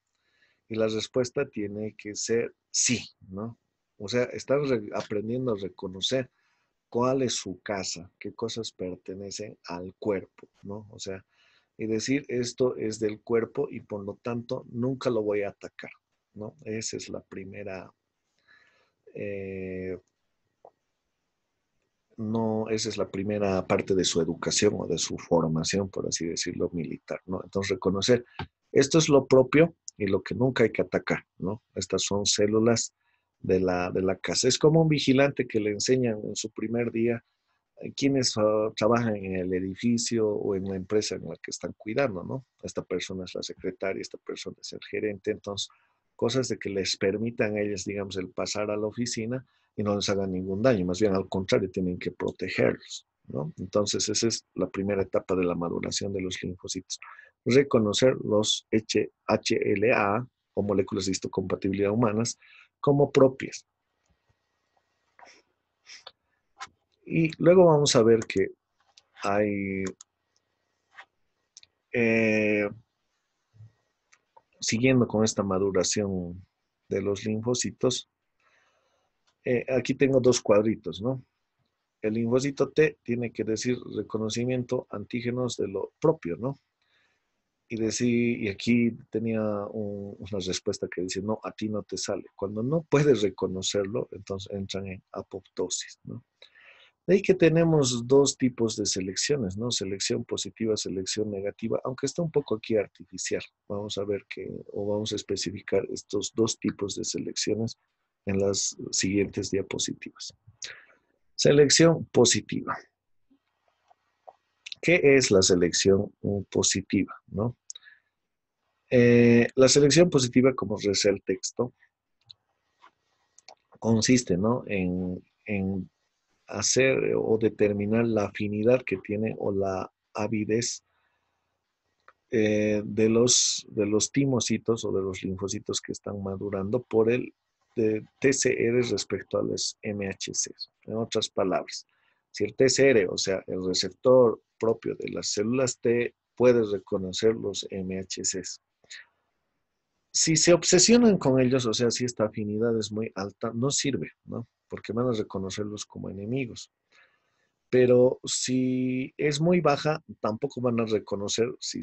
Speaker 1: y la respuesta tiene que ser sí, ¿no? O sea, están aprendiendo a reconocer cuál es su casa, qué cosas pertenecen al cuerpo, ¿no? O sea, y decir esto es del cuerpo y por lo tanto nunca lo voy a atacar, ¿no? Esa es la primera, eh, no, esa es la primera parte de su educación o de su formación, por así decirlo, militar, ¿no? Entonces, reconocer, esto es lo propio y lo que nunca hay que atacar, ¿no? Estas son células de la casa. Es como un vigilante que le enseñan en su primer día quienes trabajan en el edificio o en la empresa en la que están cuidando, ¿no? Esta persona es la secretaria, esta persona es el gerente, entonces, cosas de que les permitan a ellos, digamos, el pasar a la oficina y no les hagan ningún daño, más bien al contrario, tienen que protegerlos, ¿no? Entonces, esa es la primera etapa de la maduración de los linfocitos. Reconocer los HLA o moléculas de histocompatibilidad humanas como propias. Y luego vamos a ver que hay, eh, siguiendo con esta maduración de los linfocitos, aquí tengo dos cuadritos, ¿no? El linfocito T tiene que decir reconocimiento antígenos de lo propio, ¿no? Y decir, y aquí tenía una respuesta que dice, no, a ti no te sale. Cuando no puedes reconocerlo, entonces entran en apoptosis, ¿no? De ahí que tenemos dos tipos de selecciones, ¿no? Selección positiva, selección negativa, aunque está un poco aquí artificial. Vamos a ver que, o vamos a especificar estos dos tipos de selecciones en las siguientes diapositivas. Selección positiva. ¿Qué es la selección positiva, no? La selección positiva, como reza el texto, consiste, ¿no? en hacer o determinar la afinidad que tiene o la avidez de los timocitos o de los linfocitos que están madurando por el TCR respecto a los MHCs. En otras palabras, si el TCR, o sea, el receptor propio de las células T, puede reconocer los MHCs. Si se obsesionan con ellos, o sea, si esta afinidad es muy alta, no sirve, ¿no? Porque van a reconocerlos como enemigos. Pero si es muy baja, tampoco van a reconocer si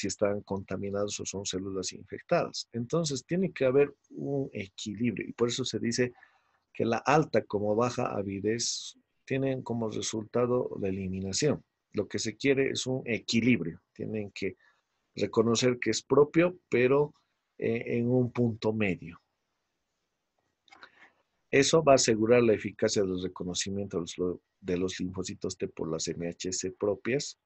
Speaker 1: están contaminados o son células infectadas. Entonces, tiene que haber un equilibrio y por eso se dice que la alta como baja avidez tienen como resultado la eliminación. Lo que se quiere es un equilibrio. Tienen que reconocer que es propio, pero en un punto medio. Eso va a asegurar la eficacia del reconocimiento de los linfocitos T por las MHC propias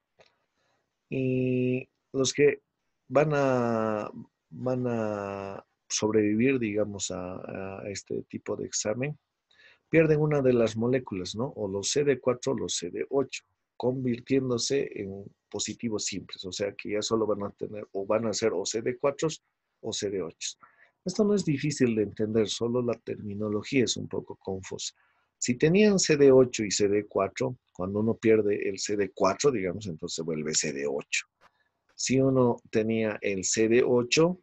Speaker 1: y los que van a, van a sobrevivir, digamos, a este tipo de examen, pierden una de las moléculas, ¿no? O los CD4 o los CD8, convirtiéndose en positivos simples, o sea que ya solo van a tener o van a ser o CD4 o CD8. Esto no es difícil de entender, solo la terminología es un poco confusa. Si tenían CD8 y CD4, cuando uno pierde el CD4, digamos, entonces se vuelve CD8. Si uno tenía el CD8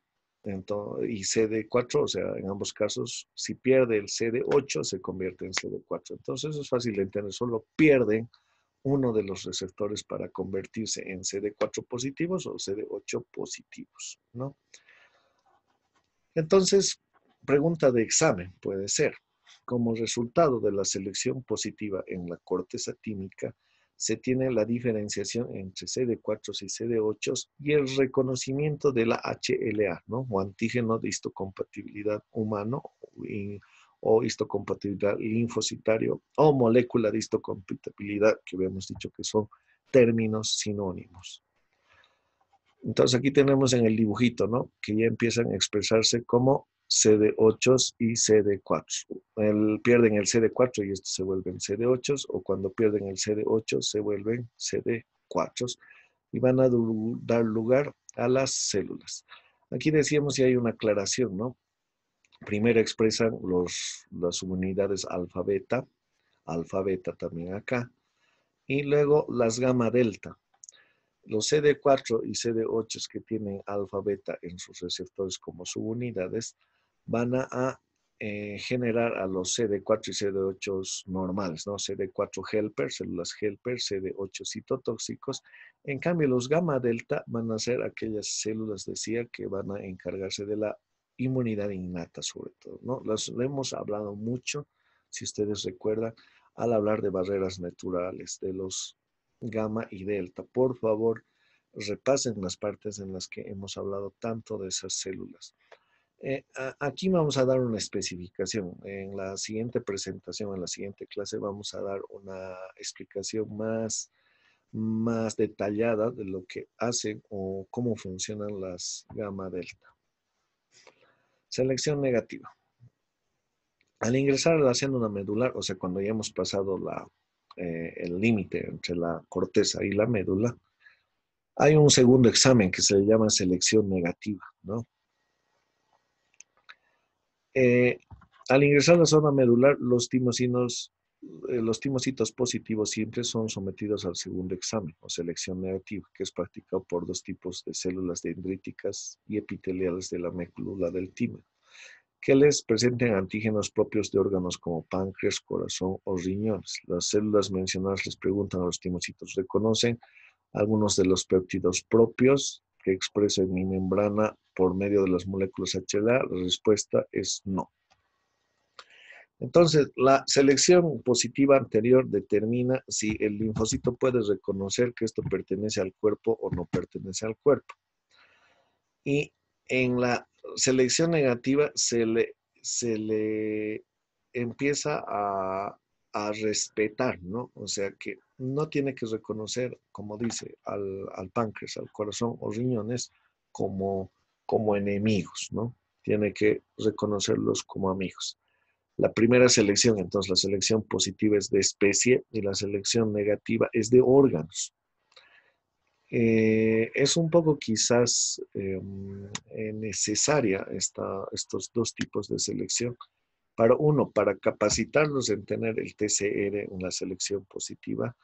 Speaker 1: y CD4, o sea, en ambos casos, si pierde el CD8, se convierte en CD4. Entonces, eso es fácil de entender, solo pierden uno de los receptores para convertirse en CD4 positivos o CD8 positivos, ¿no? Entonces, pregunta de examen puede ser, como resultado de la selección positiva en la corteza tímica, se tiene la diferenciación entre CD4 y CD8 y el reconocimiento de la HLA, ¿no? O antígeno de histocompatibilidad humano o histocompatibilidad linfocitario o molécula de histocompatibilidad, que habíamos dicho que son términos sinónimos. Entonces aquí tenemos en el dibujito, ¿no? Que ya empiezan a expresarse como CD8 y CD4. Pierden el CD4 y estos se vuelven CD8, o cuando pierden el CD8 se vuelven CD4 y van a dar lugar a las células. Aquí decíamos ya hay una aclaración, ¿no? Primero expresan las unidades alfa beta también acá, y luego las gamma delta. Los CD4 y CD8 que tienen alfa beta en sus receptores como subunidades van a generar a los CD4 y CD8 normales, ¿no? CD4 helper, células helper, CD8 citotóxicos. En cambio, los gamma delta van a ser aquellas células, decía, que van a encargarse de la inmunidad innata, sobre todo, ¿no? Lo hemos hablado mucho, si ustedes recuerdan, al hablar de barreras naturales, de los gamma y delta. Por favor, repasen las partes en las que hemos hablado tanto de esas células. Aquí vamos a dar una especificación. En la siguiente presentación, en la siguiente clase, vamos a dar una explicación más detallada de lo que hacen o cómo funcionan las gamma delta. Selección negativa. Al ingresar a la célula medular, o sea, cuando ya hemos pasado el límite entre la corteza y la médula, hay un segundo examen que se le llama selección negativa, ¿no? Al ingresar a la zona medular, los timocitos positivos siempre son sometidos al segundo examen o selección negativa, que es practicado por dos tipos de células dendríticas y epiteliales de la médula del timo, que les presenten antígenos propios de órganos como páncreas, corazón o riñones. Las células mencionadas les preguntan a los timocitos, ¿reconocen algunos de los péptidos propios que expresa en mi membrana por medio de las moléculas HLA? La respuesta es no. Entonces, la selección positiva anterior determina si el linfocito puede reconocer que esto pertenece al cuerpo o no pertenece al cuerpo. Y en la selección negativa se le empieza a respetar, ¿no? O sea que no tiene que reconocer, como dice, al páncreas, al corazón o riñones como enemigos, ¿no? Tiene que reconocerlos como amigos. La primera selección, entonces la selección positiva es de especie y la selección negativa es de órganos. Es un poco quizás necesaria estos dos tipos de selección. Para capacitarlos en tener el TCR en la selección positiva,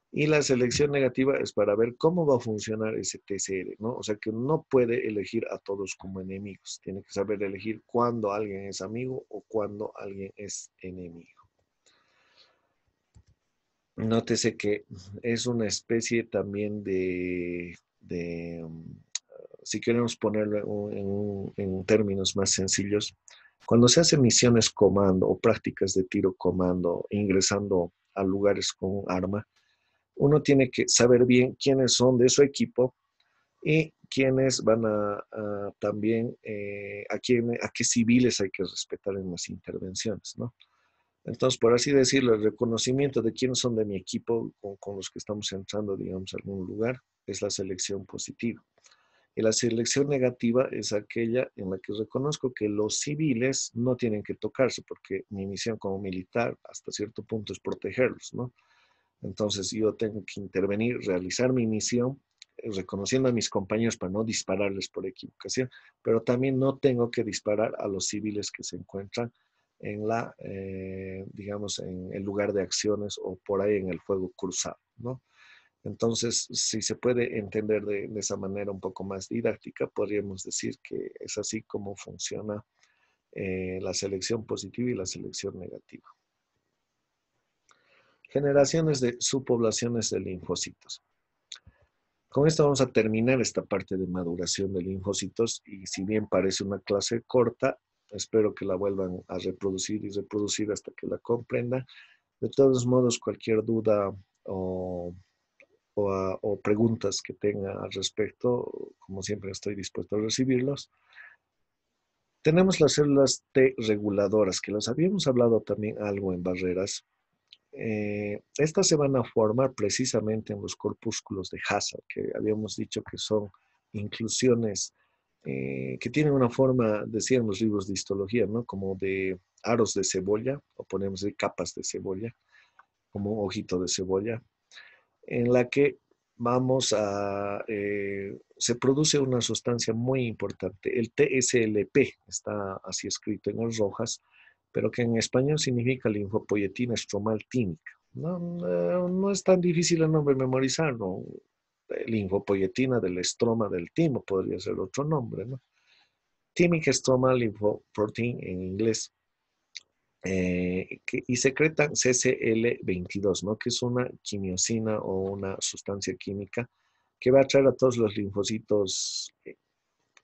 Speaker 1: y la selección negativa es para ver cómo va a funcionar ese TCR, ¿no? O sea que no puede elegir a todos como enemigos, tiene que saber elegir cuándo alguien es amigo o cuándo alguien es enemigo. Nótese que es una especie también si queremos ponerlo en términos más sencillos, cuando se hacen misiones comando o prácticas de tiro comando, ingresando a lugares con un arma, uno tiene que saber bien quiénes son de su equipo y quiénes van también, a qué civiles hay que respetar en las intervenciones, ¿no? Entonces, por así decirlo, el reconocimiento de quiénes son de mi equipo con los que estamos entrando, digamos, a algún lugar, es la selección positiva. Y la selección negativa es aquella en la que reconozco que los civiles no tienen que tocarse, porque mi misión como militar hasta cierto punto es protegerlos, ¿no? Entonces yo tengo que intervenir, realizar mi misión, reconociendo a mis compañeros para no dispararles por equivocación, pero también no tengo que disparar a los civiles que se encuentran digamos, en el lugar de acciones o por ahí en el fuego cruzado, ¿no? Entonces, si se puede entender de esa manera un poco más didáctica, podríamos decir que es así como funciona la selección positiva y la selección negativa. Generaciones de subpoblaciones de linfocitos. Con esto vamos a terminar esta parte de maduración de linfocitos y si bien parece una clase corta, espero que la vuelvan a reproducir y reproducir hasta que la comprenda. De todos modos, cualquier duda o preguntas que tenga al respecto, como siempre estoy dispuesto a recibirlos. Tenemos las células T reguladoras, que las habíamos hablado también algo en barreras. Estas se van a formar precisamente en los corpúsculos de Hazard, que habíamos dicho que son inclusiones que tienen una forma, decían los libros de histología, ¿no? Como de aros de cebolla, o ponemos de capas de cebolla, como un ojito de cebolla, en la que se produce una sustancia muy importante, el TSLP, está así escrito en las rojas, pero que en español significa linfopoietina estromal tímica. No es tan difícil el nombre memorizarlo. Linfopoietina del estroma del timo podría ser otro nombre, ¿no? Thymic Stromal Lymphoprotein en inglés. Y secretan CCL22, ¿no? Que es una quimiosina o una sustancia química que va a atraer a todos los linfocitos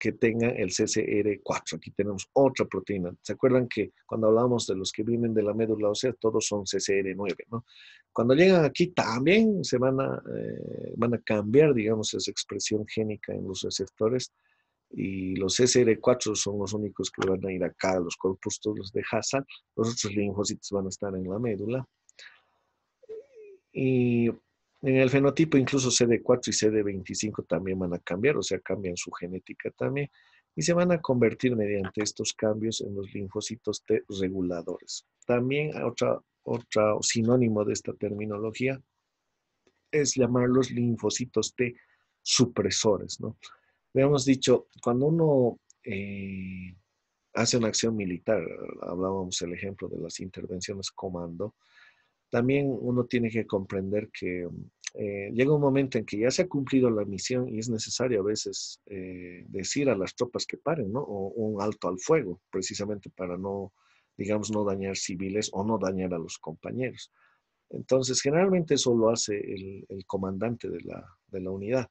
Speaker 1: que tengan el CCR4. Aquí tenemos otra proteína. ¿Se acuerdan que cuando hablamos de los que vienen de la médula ósea, todos son CCR9, ¿no? Cuando llegan aquí también van a cambiar, digamos, esa expresión génica en los receptores y los CCR4 son los únicos que van a ir acá a los corpúsculos de Hazard. Los otros linfocitos van a estar en la médula. Y en el fenotipo incluso CD4 y CD25 también van a cambiar, o sea, cambian su genética también, y se van a convertir mediante estos cambios en los linfocitos T reguladores. También otra sinónimo de esta terminología es llamarlos linfocitos T supresores, ¿no? Habíamos dicho, cuando uno hace una acción militar, hablábamos el ejemplo de las intervenciones comando, también uno tiene que comprender que llega un momento en que ya se ha cumplido la misión y es necesario a veces decir a las tropas que paren, ¿no? O un alto al fuego, precisamente para no, digamos, no dañar civiles o no dañar a los compañeros. Entonces, generalmente eso lo hace el comandante de la unidad.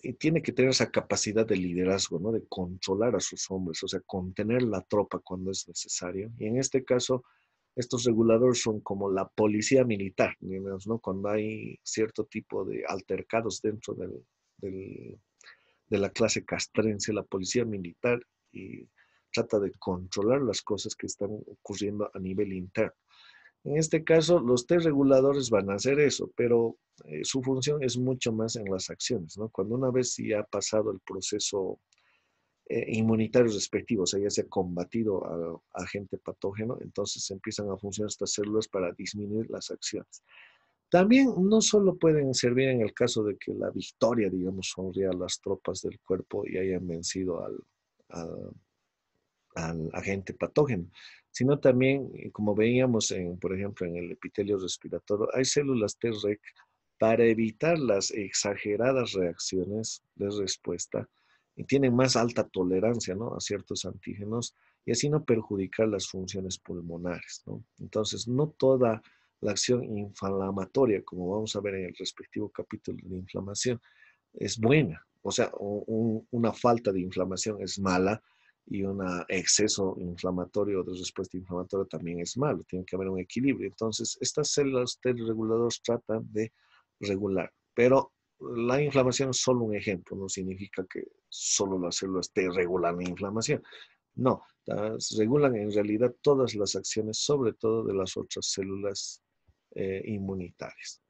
Speaker 1: Y tiene que tener esa capacidad de liderazgo, ¿no? De controlar a sus hombres, o sea, contener la tropa cuando es necesario. Y en este caso, estos reguladores son como la policía militar, digamos, ¿no? Cuando hay cierto tipo de altercados dentro de la clase castrense, la policía militar y trata de controlar las cosas que están ocurriendo a nivel interno. En este caso, los T reguladores van a hacer eso, pero su función es mucho más en las acciones, ¿no? Cuando una vez ya ha pasado el proceso inmunitarios respectivos, o sea, ya se ha combatido al agente patógeno, entonces empiezan a funcionar estas células para disminuir las acciones. También no solo pueden servir en el caso de que la victoria, digamos, sonría a las tropas del cuerpo y hayan vencido al, al agente patógeno, sino también, como veíamos, por ejemplo, en el epitelio respiratorio, hay células Treg para evitar las exageradas reacciones de respuesta y tienen más alta tolerancia, ¿no? A ciertos antígenos y así no perjudicar las funciones pulmonares, ¿no? Entonces, no toda la acción inflamatoria, como vamos a ver en el respectivo capítulo de inflamación, es buena. O sea, una falta de inflamación es mala y un exceso inflamatorio de respuesta inflamatoria también es malo. Tiene que haber un equilibrio. Entonces, estas células T reguladoras tratan de regular, pero la inflamación es solo un ejemplo, no significa que solo las células T regulan la inflamación. No, regulan en realidad todas las acciones, sobre todo de las otras células inmunitarias.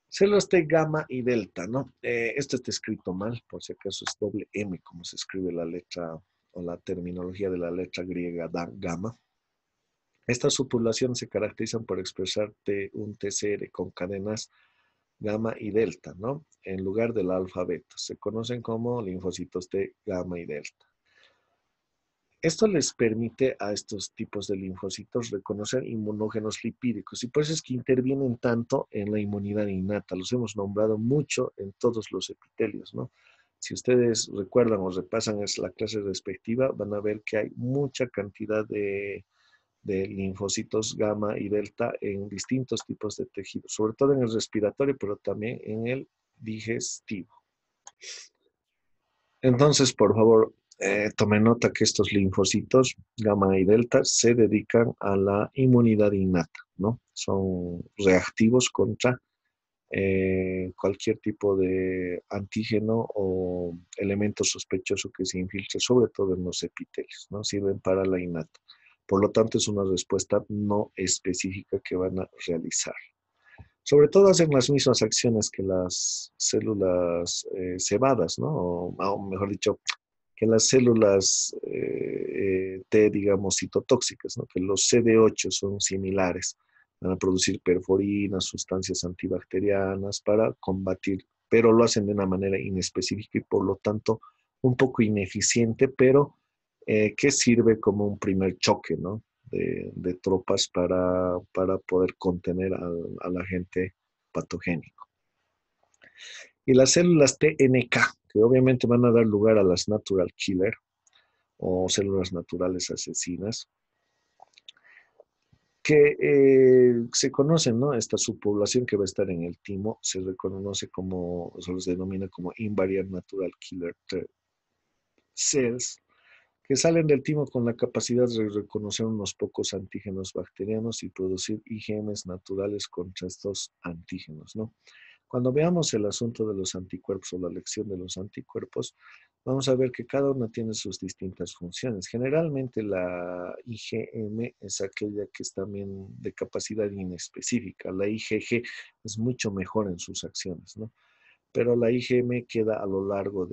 Speaker 1: Células T gamma y delta, ¿no? Esto está escrito mal, por si acaso es doble M, como se escribe la letra o la terminología de la letra griega gamma. Estas subpoblaciones se caracterizan por expresar un TCR con cadenas gamma y delta, ¿no? En lugar del alfa beta. Se conocen como linfocitos T gamma y delta. Esto les permite a estos tipos de linfocitos reconocer inmunógenos lipídicos y por eso es que intervienen tanto en la inmunidad innata. Los hemos nombrado mucho en todos los epitelios, ¿no? Si ustedes recuerdan o repasan la clase respectiva, van a ver que hay mucha cantidad de linfocitos gamma y delta en distintos tipos de tejidos, sobre todo en el respiratorio, pero también en el digestivo. Entonces, por favor, tome nota que estos linfocitos gamma y delta se dedican a la inmunidad innata, ¿no? Son reactivos contra cualquier tipo de antígeno o elemento sospechoso que se infiltre, sobre todo en los epitelios, ¿no? Sirven para la innata. Por lo tanto, es una respuesta no específica que van a realizar. Sobre todo hacen las mismas acciones que las células cebadas, ¿no? O mejor dicho, que las células T, digamos, citotóxicas, ¿no? Que los CD8 son similares. Van a producir perforinas, sustancias antibacterianas para combatir, pero lo hacen de una manera inespecífica y por lo tanto un poco ineficiente, pero que sirve como un primer choque, ¿no? De tropas para poder contener al agente patogénico. Y las células TNK, que obviamente van a dar lugar a las natural killer o células naturales asesinas, que se conocen, ¿no? Esta subpoblación que va a estar en el timo se reconoce como, se los denomina como invariant natural killer cells que salen del timo con la capacidad de reconocer unos pocos antígenos bacterianos y producir IgMs naturales contra estos antígenos, ¿no? Cuando veamos el asunto de los anticuerpos o la elección de los anticuerpos, vamos a ver que cada una tiene sus distintas funciones. Generalmente la IgM es aquella que es también de capacidad inespecífica. La IgG es mucho mejor en sus acciones, ¿no? Pero la IgM queda a lo largo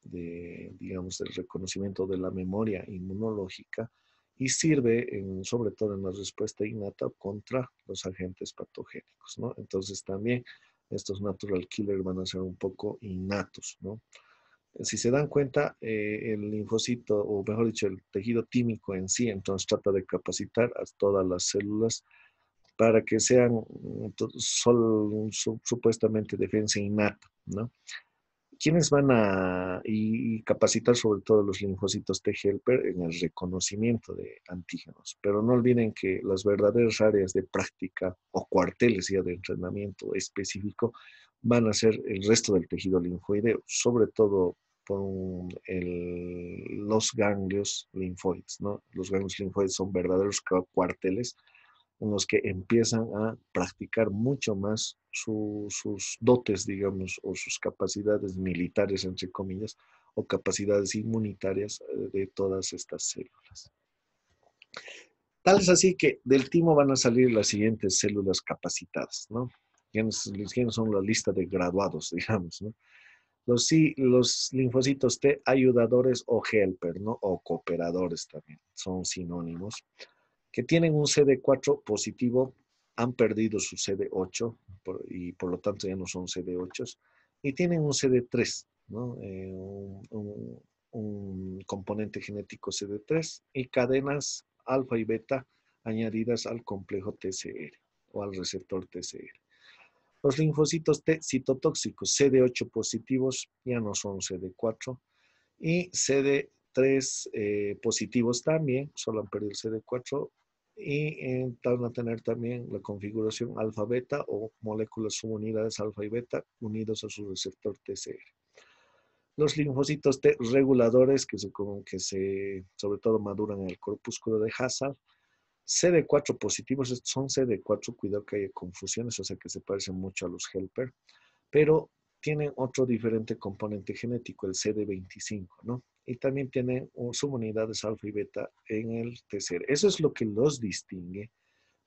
Speaker 1: digamos, del reconocimiento de la memoria inmunológica y sirve sobre todo en la respuesta innata contra los agentes patogénicos, ¿no? Entonces también estos natural killers van a ser un poco innatos, ¿no? Si se dan cuenta, el linfocito, o mejor dicho, el tejido tímico en sí, entonces trata de capacitar a todas las células para que sean supuestamente defensa innata, ¿no? ¿Quiénes van a capacitar sobre todo los linfocitos T helper en el reconocimiento de antígenos? Pero no olviden que las verdaderas áreas de práctica o cuarteles ya de entrenamiento específico van a ser el resto del tejido linfoideo, sobre todo por los ganglios linfoides, ¿no? Los ganglios linfoides son verdaderos cuarteles en los que empiezan a practicar mucho más sus dotes, digamos, o sus capacidades militares, entre comillas, o capacidades inmunitarias de todas estas células. Tal es así que del timo van a salir las siguientes células capacitadas, ¿no? ¿Quiénes son la lista de graduados, digamos, ¿no? Los linfocitos T ayudadores o helper, ¿no? O cooperadores también, son sinónimos que tienen un CD4 positivo, han perdido su CD8 y por lo tanto ya no son CD8 y tienen un CD3, ¿no? Un componente genético CD3 y cadenas alfa y beta añadidas al complejo TCR o al receptor TCR. Los linfocitos T citotóxicos CD8 positivos ya no son CD4 y CD3 positivos también, solo han perdido el CD4 y van a tener también la configuración alfa-beta o moléculas subunidades alfa y beta unidos a su receptor TCR. Los linfocitos T reguladores que sobre todo maduran en el corpúsculo de Hazard, CD4 positivos, son CD4, cuidado que haya confusiones, o sea que se parecen mucho a los helper, pero tienen otro diferente componente genético, el CD25, ¿no? Y también tienen subunidades alfa y beta en el TCR. Eso es lo que los distingue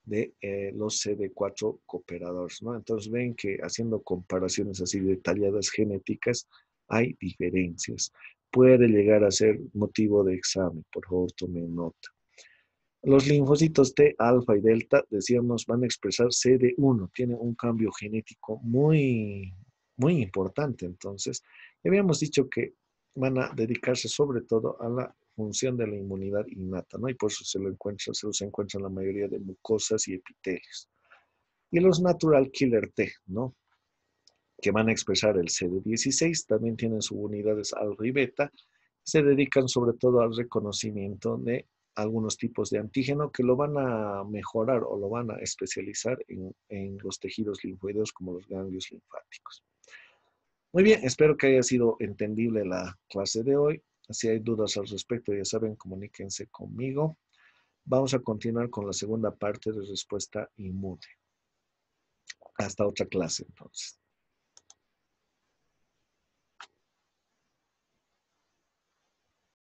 Speaker 1: de los CD4 cooperadores, ¿no? Entonces ven que haciendo comparaciones así detalladas genéticas, hay diferencias. Puede llegar a ser motivo de examen, por favor tomen nota. Los linfocitos T, alfa y delta, decíamos, van a expresar CD1, tienen un cambio genético muy, muy importante. Entonces, habíamos dicho que van a dedicarse sobre todo a la función de la inmunidad innata, ¿no? Y por eso se los encuentra en la mayoría de mucosas y epitelios. Y los natural killer T, ¿no? Que van a expresar el CD16, también tienen subunidades alfa y beta, se dedican sobre todo al reconocimiento de algunos tipos de antígeno que lo van a mejorar o lo van a especializar en los tejidos linfoideos como los ganglios linfáticos. Muy bien, espero que haya sido entendible la clase de hoy. Si hay dudas al respecto, ya saben, comuníquense conmigo. Vamos a continuar con la segunda parte de respuesta inmune. Hasta otra clase, entonces.